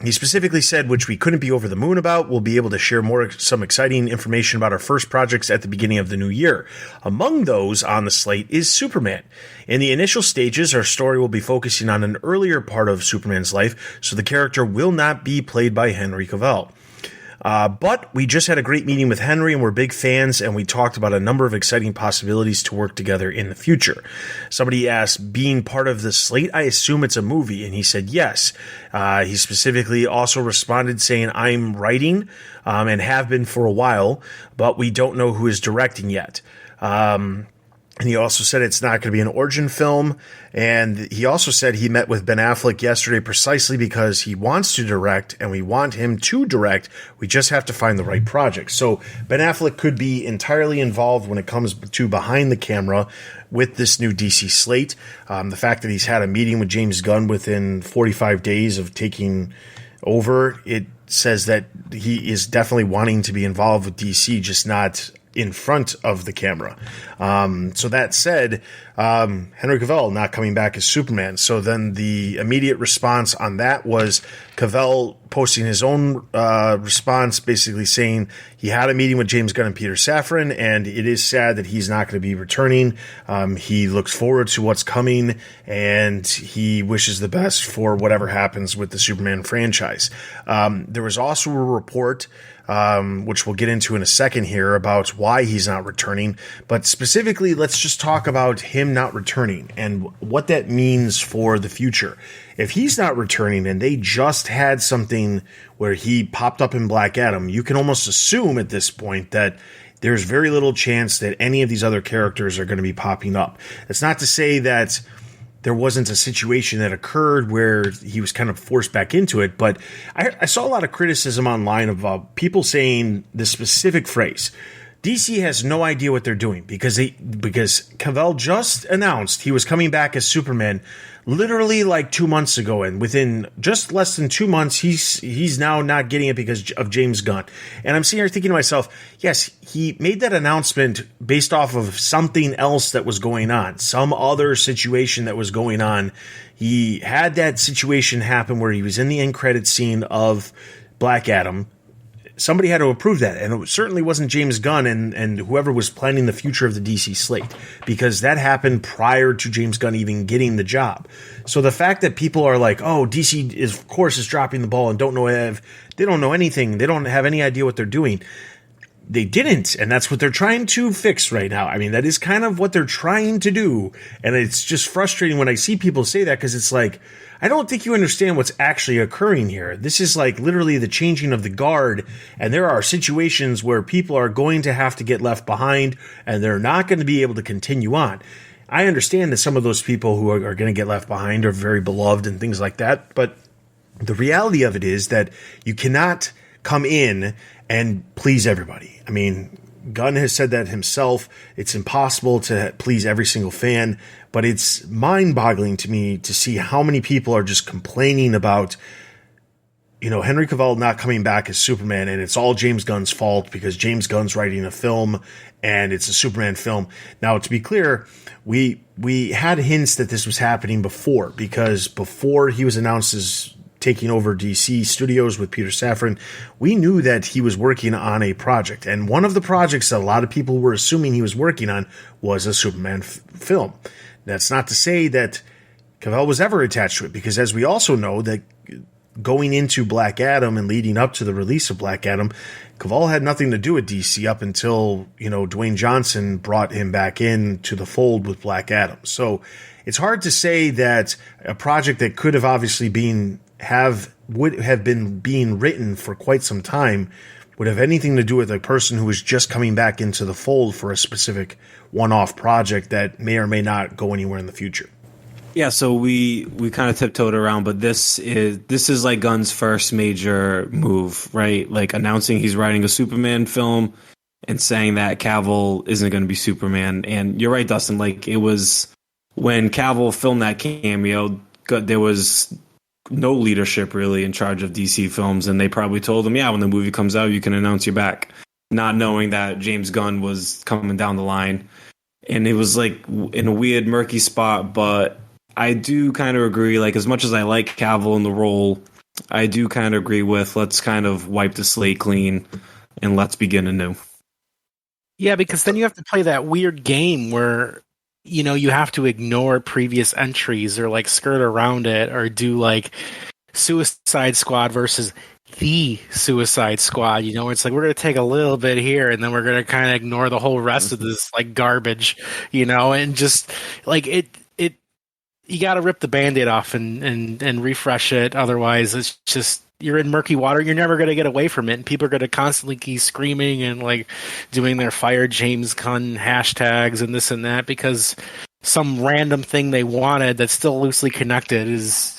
he specifically said, which we couldn't be over the moon about, we'll be able to share some exciting information about our first projects at the beginning of the new year. Among those on the slate is Superman. In the initial stages, our story will be focusing on an earlier part of Superman's life, so the character will not be played by Henry Cavill. But we just had a great meeting with Henry, and we're big fans, and we talked about a number of exciting possibilities to work together in the future. Somebody asked, being part of the slate, I assume it's a movie, and he said yes. He specifically also responded saying, I'm writing and have been for a while, but we don't know who is directing yet. And he also said it's not going to be an origin film. And he also said he met with Ben Affleck yesterday precisely because he wants to direct and we want him to direct. We just have to find the right project. So Ben Affleck could be entirely involved when it comes to behind the camera with this new DC slate. The fact that he's had a meeting with James Gunn within 45 days of taking over, it says that he is definitely wanting to be involved with DC, just not in front of the camera. So that said, Henry Cavill not coming back as Superman. So then the immediate response on that was Cavill posting his own response, basically saying he had a meeting with James Gunn and Peter Safran, and it is sad that he's not going to be returning. He looks forward to what's coming, and he wishes the best for whatever happens with the Superman franchise. There was also a report which we'll get into in a second here about why he's not returning. But specifically, let's just talk about him not returning and what that means for the future. If he's not returning and they just had something where he popped up in Black Adam, you can almost assume at this point that there's very little chance that any of these other characters are going to be popping up. It's not to say that there wasn't a situation that occurred where he was kind of forced back into it. But I saw a lot of criticism online of people saying this specific phrase. DC has no idea what they're doing because Cavill just announced he was coming back as Superman literally like 2 months ago, and within just less than 2 months, he's now not getting it because of James Gunn. And I'm sitting here thinking to myself, yes, he made that announcement based off of something else that was going on, some other situation that was going on. He had that situation happen where he was in the end credit scene of Black Adam. Somebody had to approve that, and it certainly wasn't James Gunn and whoever was planning the future of the DC slate, because that happened prior to James Gunn even getting the job. So the fact that people are like, oh, DC is, of course, is dropping the ball and they don't know anything, they don't have any idea what they're doing. They didn't, and that's what they're trying to fix right now. I mean, that is kind of what they're trying to do, and it's just frustrating when I see people say that, because it's like, I don't think you understand what's actually occurring here. This is like literally the changing of the guard, and there are situations where people are going to have to get left behind, and they're not going to be able to continue on. I understand that some of those people who are going to get left behind are very beloved and things like that, but the reality of it is that you cannot come in and please everybody. I mean, Gunn has said that himself. It's impossible to please every single fan, but it's mind-boggling to me to see how many people are just complaining about, Henry Cavill not coming back as Superman, and it's all James Gunn's fault because James Gunn's writing a film and it's a Superman film. Now, to be clear, we had hints that this was happening before, because before he was announced as taking over DC Studios with Peter Safran, we knew that he was working on a project. And one of the projects that a lot of people were assuming he was working on was a Superman film. That's not to say that Cavill was ever attached to it, because as we also know, that going into Black Adam and leading up to the release of Black Adam, Cavill had nothing to do with DC up until, Dwayne Johnson brought him back in to the fold with Black Adam. So it's hard to say that a project that could have obviously would have been being written for quite some time would have anything to do with a person who was just coming back into the fold for a specific one-off project that may or may not go anywhere in the future. Yeah, so we kind of tiptoed around, but this is like Gunn's first major move, right? Like announcing he's writing a Superman film and saying that Cavill isn't going to be Superman. And you're right, Dustin. Like it was when Cavill filmed that cameo, there was no leadership really in charge of DC films, and they probably told him, "Yeah, when the movie comes out, you can announce you're back," not knowing that James Gunn was coming down the line. And it was like in a weird, murky spot, but I do kind of agree, like, as much as I like Cavill in the role, I do kind of agree with let's kind of wipe the slate clean and let's begin anew. Yeah, because then you have to play that weird game where, you have to ignore previous entries or, like, skirt around it or do, like, Suicide Squad versus the Suicide Squad. It's like we're going to take a little bit here and then we're going to kind of ignore the whole rest of this, like, garbage, and just, like, you got to rip the Band-Aid off and refresh it. Otherwise, it's just you're in murky water. You're never going to get away from it, and people are going to constantly keep screaming and like doing their "Fire James Gunn" hashtags and this and that because some random thing they wanted that's still loosely connected is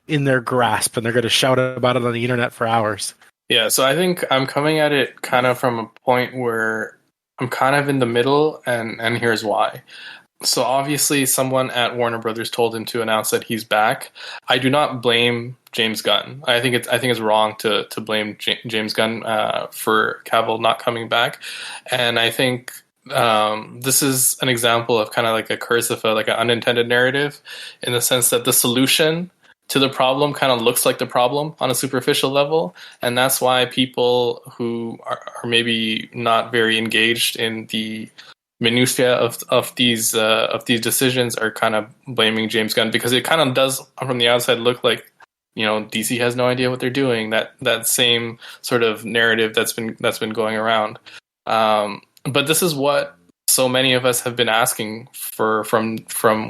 in their grasp, and they're going to shout about it on the internet for hours. Yeah, so I think I'm coming at it kind of from a point where I'm kind of in the middle, and here's why. So obviously someone at Warner Brothers told him to announce that he's back. I do not blame James Gunn. I think it's wrong to blame James Gunn for Cavill not coming back. And I think this is an example of kind of like a curse of an unintended narrative, in the sense that the solution to the problem kind of looks like the problem on a superficial level. And that's why people who are maybe not very engaged in the minutiae of these decisions are kind of blaming James Gunn, because it kind of does from the outside look like DC has no idea what they're doing. That same sort of narrative that's been going around. But this is what so many of us have been asking for from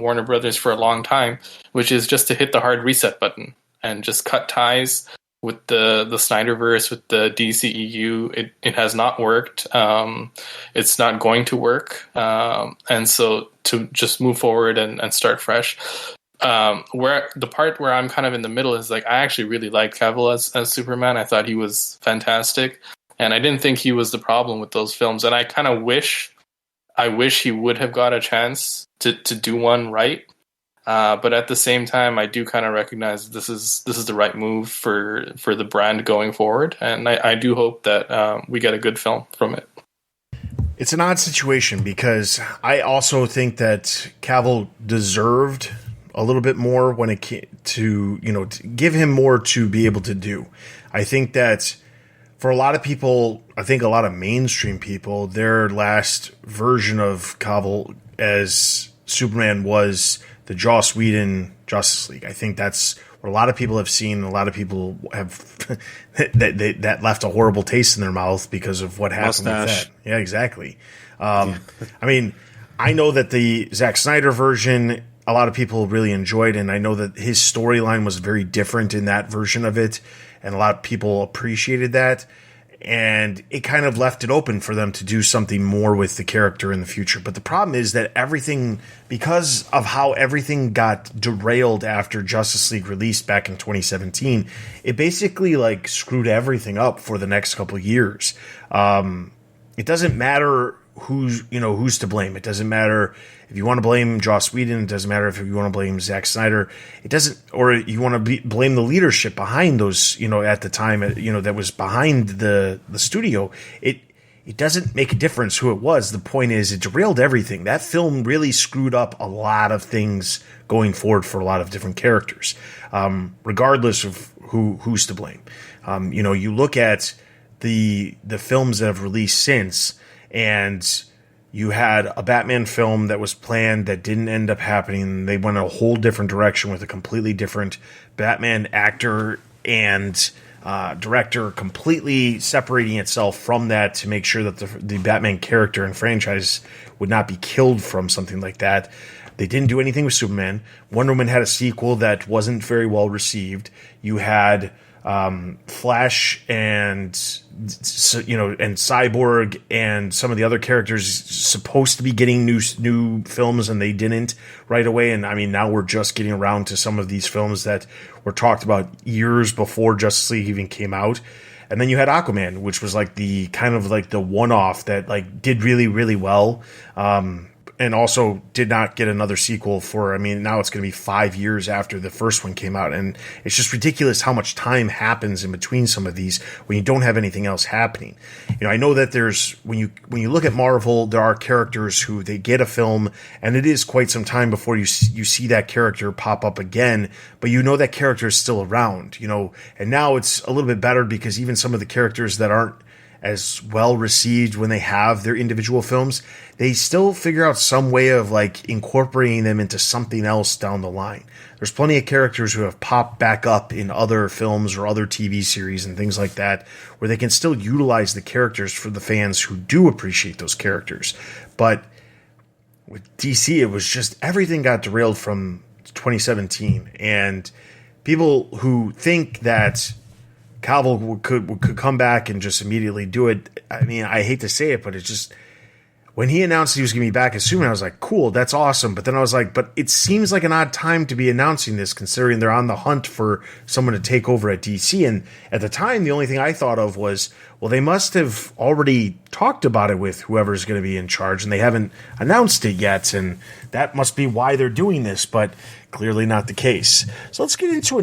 Warner Brothers for a long time, which is just to hit the hard reset button and just cut ties with the Snyderverse, with the DCEU. It has not worked. It's not going to work. And so to just move forward and start fresh. Where the part where I'm kind of in the middle is like, I actually really liked Cavill as Superman. I thought he was fantastic. And I didn't think he was the problem with those films. And I kind of wish he would have got a chance to do one right. But at the same time, I do kind of recognize this is the right move for the brand going forward, and I do hope that we get a good film from it. It's an odd situation because I also think that Cavill deserved a little bit more when it came to give him more to be able to do. I think that for a lot of people, I think a lot of mainstream people, their last version of Cavill as Superman was the Joss Whedon Justice League. I think that's what a lot of people have seen. A lot of people have that left a horrible taste in their mouth because of what happened with that. Yeah, exactly. I mean, I know that the Zack Snyder version, a lot of people really enjoyed, and I know that his storyline was very different in that version of it, and a lot of people appreciated that. And it kind of left it open for them to do something more with the character in the future. But the problem is that everything, because of how everything got derailed after Justice League released back in 2017, it basically like screwed everything up for the next couple of years. It doesn't matter who's to blame. It doesn't matter if you want to blame Joss Whedon. It doesn't matter if you want to blame Zack Snyder. It doesn't, or you want to blame the leadership behind those, at the time, that was behind the studio. It doesn't make a difference who it was. The point is, it derailed everything. That film really screwed up a lot of things going forward for a lot of different characters, regardless of who's to blame. You look at the films that have released since, and you had a Batman film that was planned that didn't end up happening. They went a whole different direction with a completely different Batman actor and director completely separating itself from that to make sure that the Batman character and franchise would not be killed from something like that. They didn't do anything with Superman. Wonder Woman had a sequel that wasn't very well received. You had Flash and and Cyborg and some of the other characters supposed to be getting new films, and they didn't right away. And I mean, now we're just getting around to some of these films that were talked about years before Justice League even came out. And then you had Aquaman, which was like the kind of like the one-off that like did really, really well. And also did not get another sequel for, I mean, now it's going to be 5 years after the first one came out. And it's just ridiculous how much time happens in between some of these when you don't have anything else happening. I know that there's, when you look at Marvel, there are characters who they get a film and it is quite some time before you see that character pop up again, but that character is still around, and now it's a little bit better because even some of the characters that aren't as well received when they have their individual films, they still figure out some way of like incorporating them into something else down the line. There's plenty of characters who have popped back up in other films or other TV series and things like that, where they can still utilize the characters for the fans who do appreciate those characters. But with DC, it was just everything got derailed from 2017, and people who think that Cavill could come back and just immediately do it. I mean, I hate to say it, but it's just, when he announced he was going to be back as Superman, I was like, cool, that's awesome. But then I was like, but it seems like an odd time to be announcing this, considering they're on the hunt for someone to take over at DC. And at the time, the only thing I thought of was, well, they must have already talked about it with whoever's going to be in charge, and they haven't announced it yet. And that must be why they're doing this, but clearly not the case. So let's get into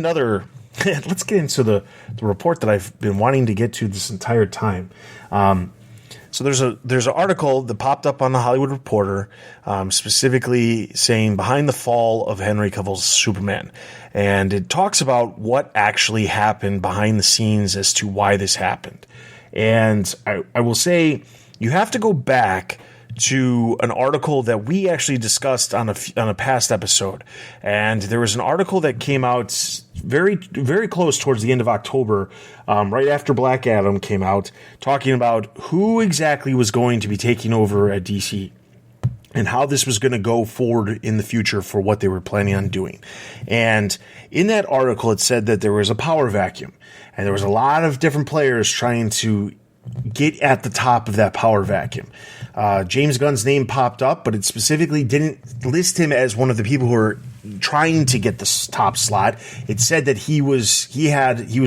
let's get into the report that I've been wanting to get to this entire time. So there's an article that popped up on the Hollywood Reporter, specifically saying behind the fall of Henry Cavill's Superman, and it talks about what actually happened behind the scenes as to why this happened. And I will say you have to go back to an article that we actually discussed on a past episode, and there was an article that came out very, very close towards the end of October, right after Black Adam came out, talking about who exactly was going to be taking over at DC and how this was going to go forward in the future for what they were planning on doing. And in that article, it said that there was a power vacuum, and there was a lot of different players trying to get at the top of that power vacuum. James Gunn's name popped up, but it specifically didn't list him as one of the people who were trying to get the top slot. It said that he was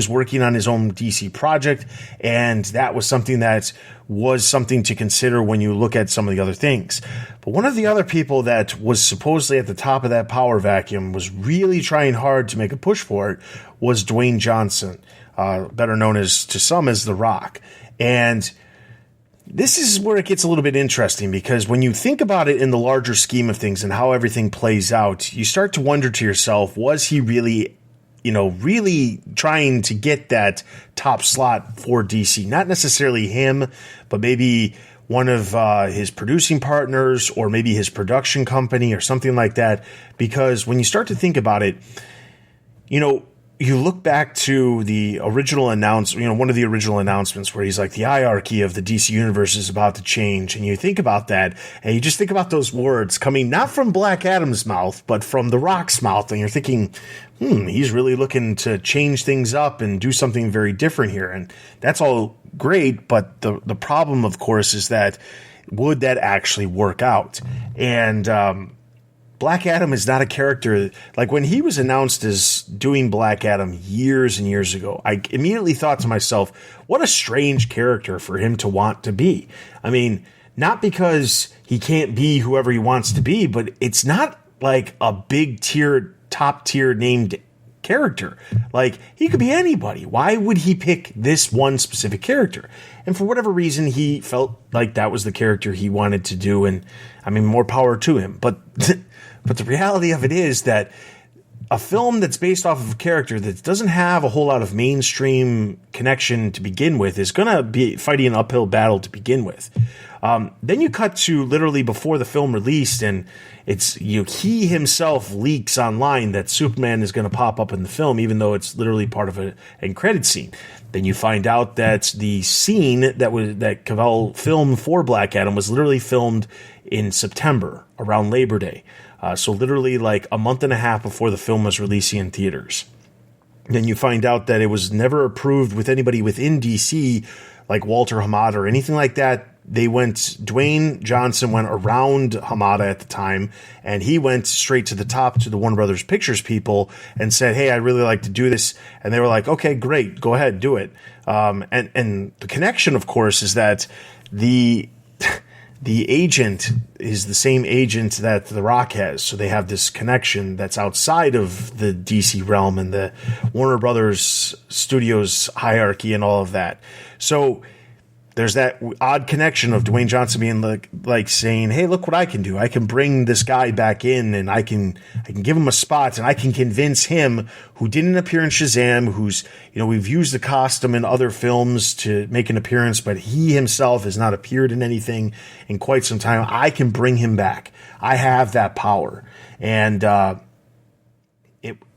working on his own DC project, and that was something to consider when you look at some of the other things. But one of the other people that was supposedly at the top of that power vacuum was really trying hard to make a push for it was Dwayne Johnson, better known to some as The Rock. And this is where it gets a little bit interesting, because when you think about it in the larger scheme of things and how everything plays out, you start to wonder to yourself, was he really trying to get that top slot for DC? Not necessarily him, but maybe one of his producing partners, or maybe his production company or something like that. Because when you start to think about it, you look back to the original one of the original announcements where he's like, the hierarchy of the DC universe is about to change. And you think about that, and you just think about those words coming not from Black Adam's mouth, but from The Rock's mouth. And you're thinking, he's really looking to change things up and do something very different here. And that's all great. But the problem, of course, is that would that actually work out? And, Black Adam is not a character, like when he was announced as doing Black Adam years and years ago, I immediately thought to myself, what a strange character for him to want to be. I mean, not because he can't be whoever he wants to be, but it's not like a top tier named character. Like, he could be anybody. Why would he pick this one specific character? And for whatever reason, he felt like that was the character he wanted to do. And I mean, more power to him. But the reality of it is that a film that's based off of a character that doesn't have a whole lot of mainstream connection to begin with is going to be fighting an uphill battle to begin with. Then you cut to literally before the film released, and it's he himself leaks online that Superman is going to pop up in the film, even though it's literally part of an end credit scene. Then you find out that the scene that Cavill filmed for Black Adam was literally filmed in September around Labor Day. So literally like a month and a half before the film was releasing in theaters. Then you find out that it was never approved with anybody within DC, like Walter Hamada or anything like that. Dwayne Johnson went around Hamada at the time, and he went straight to the top to the Warner Brothers Pictures people and said, hey, I'd really like to do this. And they were like, okay, great, go ahead, do it. And the connection, of course, is that the agent is the same agent that The Rock has. So they have this connection that's outside of the DC realm and the Warner Brothers Studios hierarchy and all of that. So there's that odd connection of Dwayne Johnson being like saying, hey, look what I can do. I can bring this guy back in, and I can give him a spot, and I can convince him, who didn't appear in Shazam, who's, we've used the costume in other films to make an appearance, but he himself has not appeared in anything in quite some time. I can bring him back. I have that power. And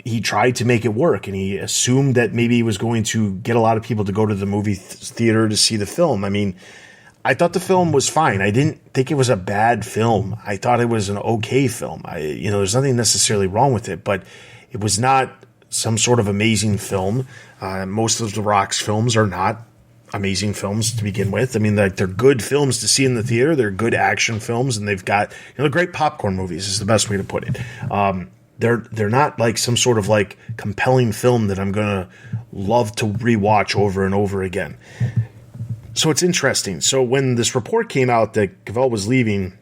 he tried to make it work, and he assumed that maybe he was going to get a lot of people to go to the movie theater to see the film. I mean, I thought the film was fine. I didn't think it was a bad film. I thought it was an okay film. There's nothing necessarily wrong with it, but it was not some sort of amazing film. Most of The Rock's films are not amazing films to begin with. I mean, they're good films to see in the theater. They're good action films, and they've got great popcorn movies is the best way to put it. They're not like some sort of like compelling film that I'm gonna love to rewatch over and over again. So it's interesting. So when this report came out that Cavill was leaving,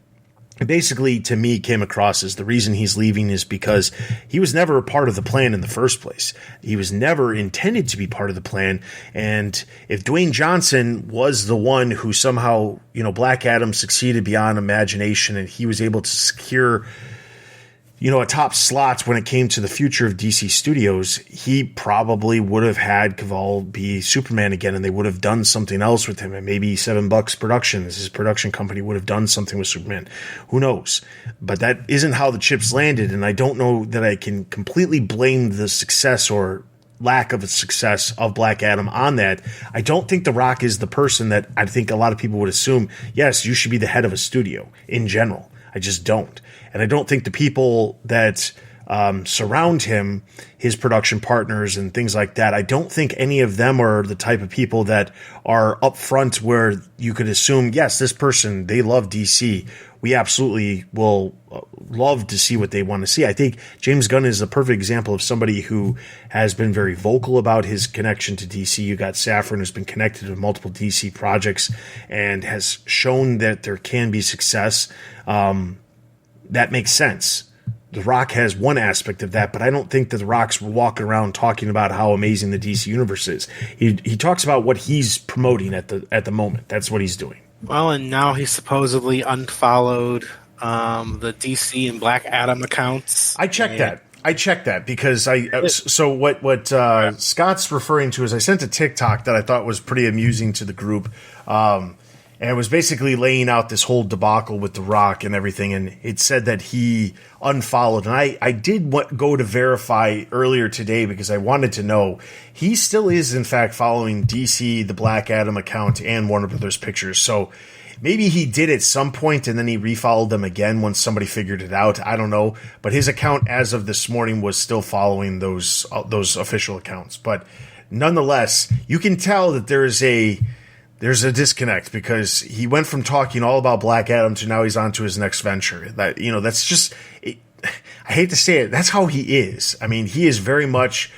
it basically to me came across as the reason he's leaving is because he was never a part of the plan in the first place. He was never intended to be part of the plan. And if Dwayne Johnson was the one who somehow, Black Adam succeeded beyond imagination, and he was able to secure a top slot when it came to the future of DC Studios, he probably would have had Cavill be Superman again, and they would have done something else with him. And maybe $7 Productions, his production company, would have done something with Superman. Who knows? But that isn't how the chips landed, and I don't know that I can completely blame the success or lack of success of Black Adam on that. I don't think The Rock is the person that I think a lot of people would assume, yes, you should be the head of a studio in general. I just don't. And I don't think the people that surround him, his production partners and things like that, I don't think any of them are the type of people that are up front where you could assume, yes, this person, they love DC. We absolutely will love to see what they want to see. I think James Gunn is a perfect example of somebody who has been very vocal about his connection to DC. You got Safran, who's been connected to multiple DC projects and has shown that there can be success. That makes sense. The Rock has one aspect of that, but I don't think that The Rock's walking around talking about how amazing the DC universe is. He talks about what he's promoting at the moment. That's what he's doing. Well, and now he supposedly unfollowed the DC and Black Adam accounts. I checked that because so what Scott's referring to is I sent a TikTok that I thought was pretty amusing to the group. And it was basically laying out this whole debacle with The Rock and everything. And it said that he unfollowed. And I did go to verify earlier today because I wanted to know. He still is, in fact, following DC, the Black Adam account, and Warner Brothers Pictures. So maybe he did at some point and then he refollowed them again once somebody figured it out. I don't know. But his account as of this morning was still following those official accounts. But nonetheless, you can tell that there's a disconnect because he went from talking all about Black Adam to now he's on to his next venture. That's just, I hate to say it, that's how he is. I mean, he is very much,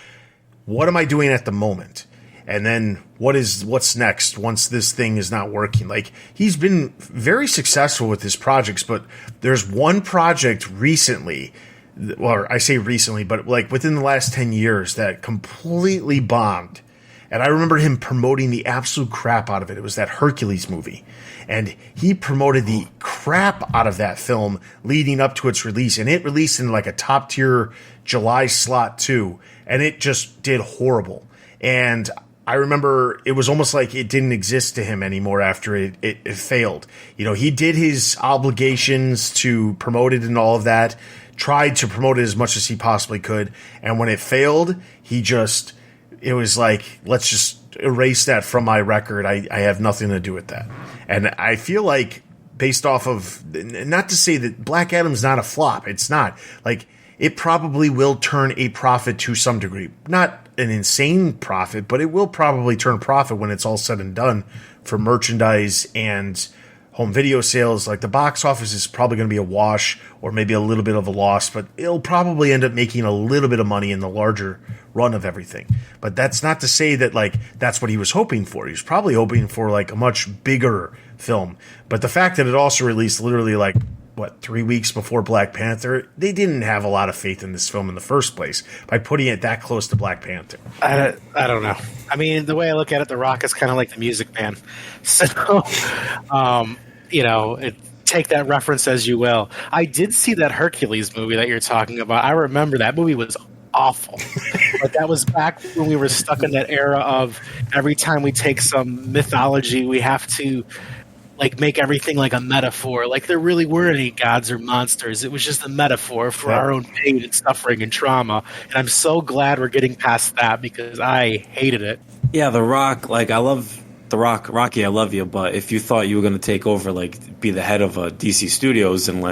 what am I doing at the moment? And then what's next once this thing is not working? Like, he's been very successful with his projects, but there's one project recently, or I say recently, but like within the last 10 years that completely bombed. And I remember him promoting the absolute crap out of it. It was that Hercules movie. And he promoted the crap out of that film leading up to its release. And it released in like a top tier July slot too. And it just did horrible. And I remember it was almost like it didn't exist to him anymore after it failed. He did his obligations to promote it and all of that, tried to promote it as much as he possibly could. And when it failed, it was like, let's just erase that from my record. I have nothing to do with that. And I feel like, based off of, not to say that Black Adam's not a flop, it's not. Like, it probably will turn a profit to some degree. Not an insane profit, but it will probably turn profit when it's all said and done for merchandise and home video sales. Like, the box office is probably going to be a wash or maybe a little bit of a loss, but it'll probably end up making a little bit of money in the larger run of everything. But that's not to say that, like, that's what he was hoping for. He was probably hoping for, like, a much bigger film. But the fact that it also released literally, like, 3 weeks before Black Panther, they didn't have a lot of faith in this film in the first place by putting it that close to Black Panther. I don't know. I mean, the way I look at it, The Rock is kind of like the Music Man. So, take that reference as you will. I did see that Hercules movie that you're talking about. I remember that movie was awful. But that was back when we were stuck in that era of every time we take some mythology, we have to make everything like a metaphor. Like, there really weren't any gods or monsters. It was just a metaphor for our own pain and suffering and trauma. And I'm so glad we're getting past that, because I hated it. Yeah, The Rock, I love The Rock. Rocky, I love you, but if you thought you were going to take over, be the head of DC Studios and,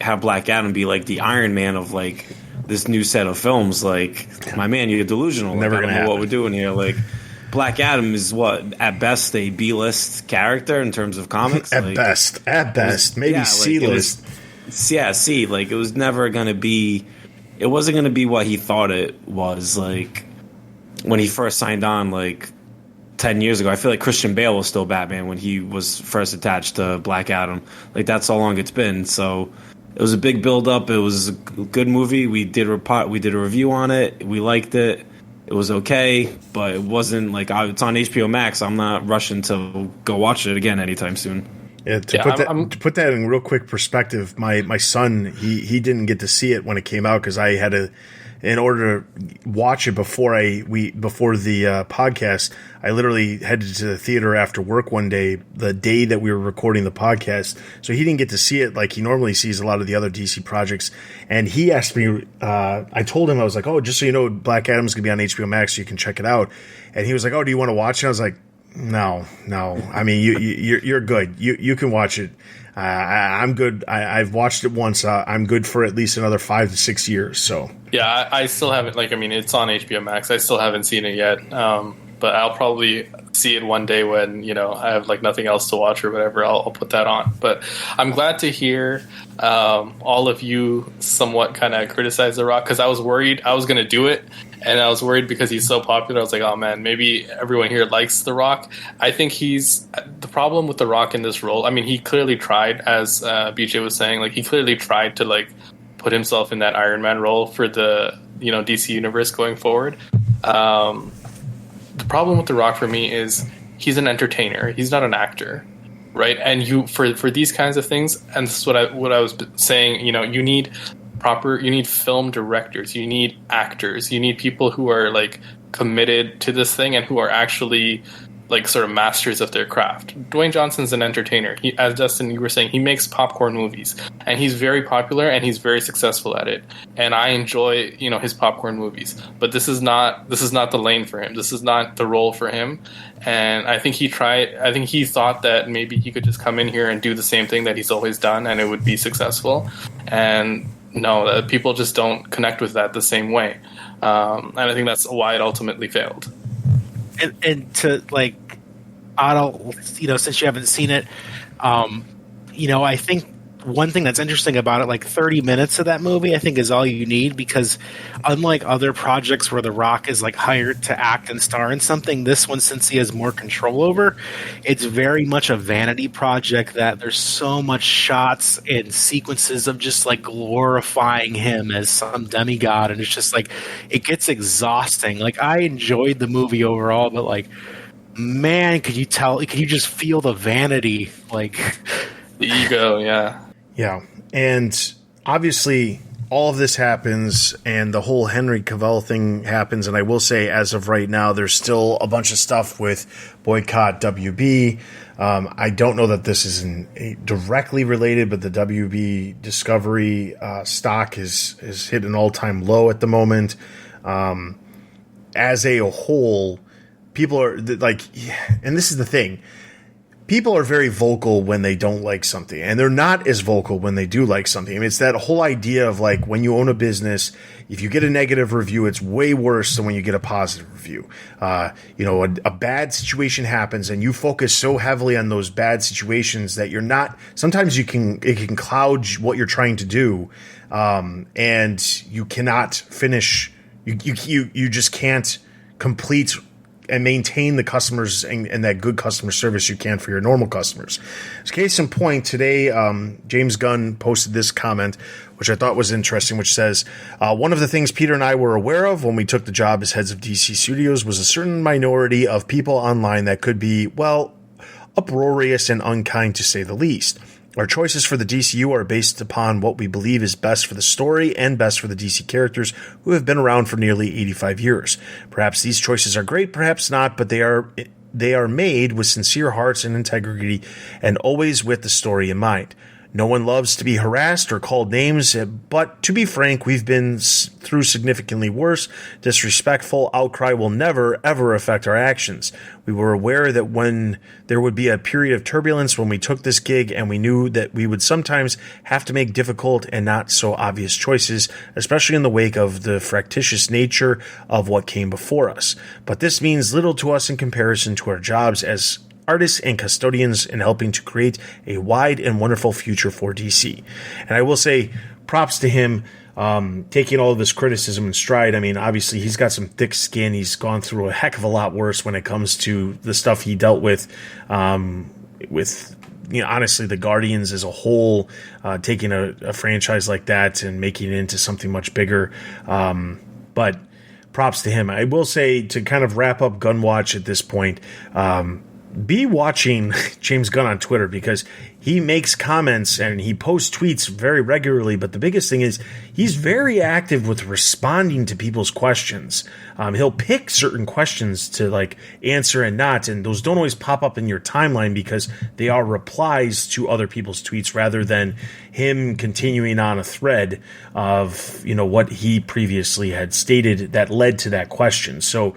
have Black Adam be, the Iron Man of, this new set of films, my man, you're delusional. Never going to happen. What we're doing here, Black Adam is at best a B-list character in terms of comics. At best, maybe C-list. C. It was never going to be. It wasn't going to be what he thought it was. When he first signed on, 10 years ago, I feel like Christian Bale was still Batman when he was first attached to Black Adam. That's how long it's been. So it was a big build-up. It was a good movie. We did a review on it. We liked it. It was okay, but it wasn't it's on HBO Max. I'm not rushing to go watch it again anytime soon. Yeah, to put that in real quick perspective, my son, he didn't get to see it when it came out because I had to, in order to watch it before the podcast, I literally headed to the theater after work one day, the day that we were recording the podcast. So he didn't get to see it like he normally sees a lot of the other DC projects. And he asked me, I told him, I was like, oh, just so you know, Black Adam's going to be on HBO Max, so you can check it out. And he was like, oh, do you want to watch it? I was like, no. I mean, you're good. You can watch it. I'm good. I've watched it once. I'm good for at least another 5 to 6 years. So yeah, I still haven't. It's on HBO Max. I still haven't seen it yet. But I'll probably see it one day when I have nothing else to watch or whatever. I'll put that on. But I'm glad to hear all of you somewhat kind of criticize The Rock, because I was worried I was going to do it. And I was worried because he's so popular. I was like, oh man, maybe everyone here likes The Rock. I think the problem with The Rock in this role. I mean, he clearly tried, as BJ was saying, he clearly tried to put himself in that Iron Man role for the DC universe going forward. The problem with The Rock for me is he's an entertainer. He's not an actor, right? And for these kinds of things, and this is what I was saying. You need film directors, you need actors, you need people who are committed to this thing and who are actually sort of masters of their craft. Dwayne Johnson's an entertainer. He, as Dustin, you were saying, he makes popcorn movies, and he's very popular and he's very successful at it. And I enjoy, his popcorn movies. But this is not the lane for him. This is not the role for him. And I think he thought that maybe he could just come in here and do the same thing that he's always done and it would be successful. And no, people just don't connect with that the same way. And I think that's why it ultimately failed. And to Otto, since you haven't seen it, I think one thing that's interesting about it, 30 minutes of that movie, I think is all you need, because unlike other projects where The Rock is hired to act and star in something, this one, since he has more control over, it's very much a vanity project that there's so much shots and sequences of just glorifying him as some demigod, and it's just it gets exhausting. I enjoyed the movie overall, but man, could you just feel the vanity, the ego, yeah. Yeah, and obviously all of this happens and the whole Henry Cavill thing happens, and I will say, as of right now, there's still a bunch of stuff with boycott WB. I don't know that this is directly related, but the WB Discovery stock is hit an all-time low at the moment. As a whole, people are like, and this is the thing, people are very vocal when they don't like something, and they're not as vocal when they do like something. I mean, it's that whole idea of like, when you own a business, if you get a negative review, it's way worse than when you get a positive review. A bad situation happens and you focus so heavily on those bad situations that you're not, sometimes it can cloud what you're trying to do. And you cannot finish, you just can't complete and maintain the customers and that good customer service you can for your normal customers. As case in point, today, James Gunn posted this comment, which I thought was interesting, which says, one of the things Peter and I were aware of when we took the job as heads of DC Studios was a certain minority of people online that could be, well, uproarious and unkind to say the least. Our choices for the DCU are based upon what we believe is best for the story and best for the DC characters who have been around for nearly 85 years. Perhaps these choices are great, perhaps not, but they are made with sincere hearts and integrity and always with the story in mind. No one loves to be harassed or called names, but to be frank, we've been through significantly worse. Disrespectful outcry will never, ever affect our actions. We were aware that when there would be a period of turbulence when we took this gig, and we knew that we would sometimes have to make difficult and not so obvious choices, especially in the wake of the fractious nature of what came before us. But this means little to us in comparison to our jobs as artists and custodians in helping to create a wide and wonderful future for DC. And I will say props to him, taking all of this criticism in stride. I mean, obviously he's got some thick skin. He's gone through a heck of a lot worse when it comes to the stuff he dealt with, honestly, the Guardians as a whole, taking a franchise like that and making it into something much bigger. But props to him. I will say, to kind of wrap up Gun Watch at this point, be watching James Gunn on Twitter, because he makes comments and he posts tweets very regularly. But the biggest thing is he's very active with responding to people's questions. He'll pick certain questions to like answer and not, and those don't always pop up in your timeline because they are replies to other people's tweets rather than him continuing on a thread of, what he previously had stated that led to that question. So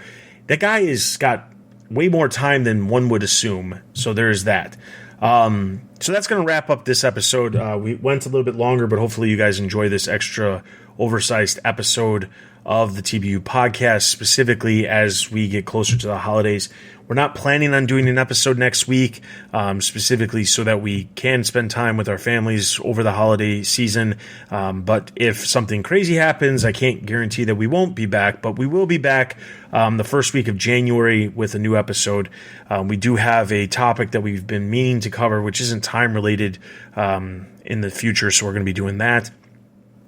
that guy has got way more time than one would assume. So there's that. So that's going to wrap up this episode. We went a little bit longer, but hopefully you guys enjoy this extra oversized episode of the TBU podcast, specifically as we get closer to the holidays. We're not planning on doing an episode next week, specifically so that we can spend time with our families over the holiday season. But if something crazy happens, I can't guarantee that we won't be back, but we will be back the first week of January with a new episode. We do have a topic that we've been meaning to cover, which isn't time related in the future, so we're going to be doing that.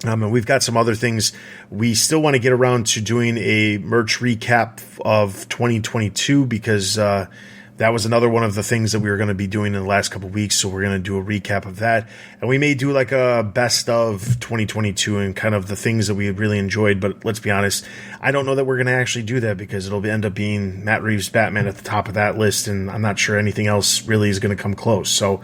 And we've got some other things. We still want to get around to doing a merch recap of 2022 because that was another one of the things that we were going to be doing in the last couple of weeks. So we're going to do a recap of that. And we may do like a best of 2022 and kind of the things that we really enjoyed. But let's be honest, I don't know that we're going to actually do that because it'll end up being Matt Reeves' Batman at the top of that list. And I'm not sure anything else really is going to come close. So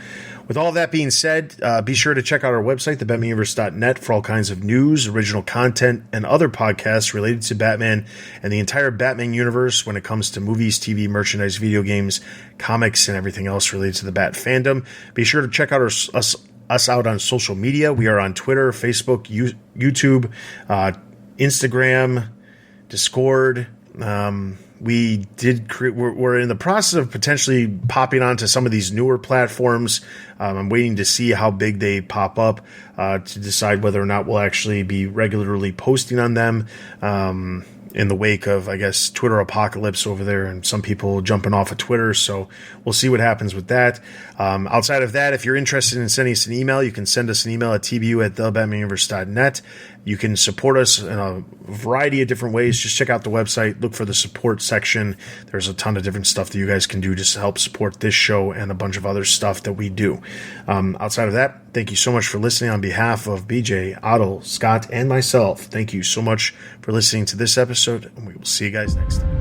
with all of that being said, be sure to check out our website, thebatmanuniverse.net, for all kinds of news, original content, and other podcasts related to Batman and the entire Batman universe when it comes to movies, TV, merchandise, video games, comics, and everything else related to the Bat fandom. Be sure to check out us out on social media. We are on Twitter, Facebook, YouTube, Instagram, Discord. We're in the process of potentially popping onto some of these newer platforms. I'm waiting to see how big they pop up to decide whether or not we'll actually be regularly posting on them in the wake of, I guess, Twitter apocalypse over there and some people jumping off of Twitter. So we'll see what happens with that. Outside of that, if you're interested in sending us an email, you can send us an email at tbu@thebatmanuniverse.net. You can support us in variety of different ways. Just check out the website, look for the support section. There's a ton of different stuff that you guys can do just to help support this show and a bunch of other stuff that we do. Outside of that, thank you so much for listening. On behalf of BJ, Otto, Scott, and myself, thank you so much for listening to this episode, and we will see you guys next time.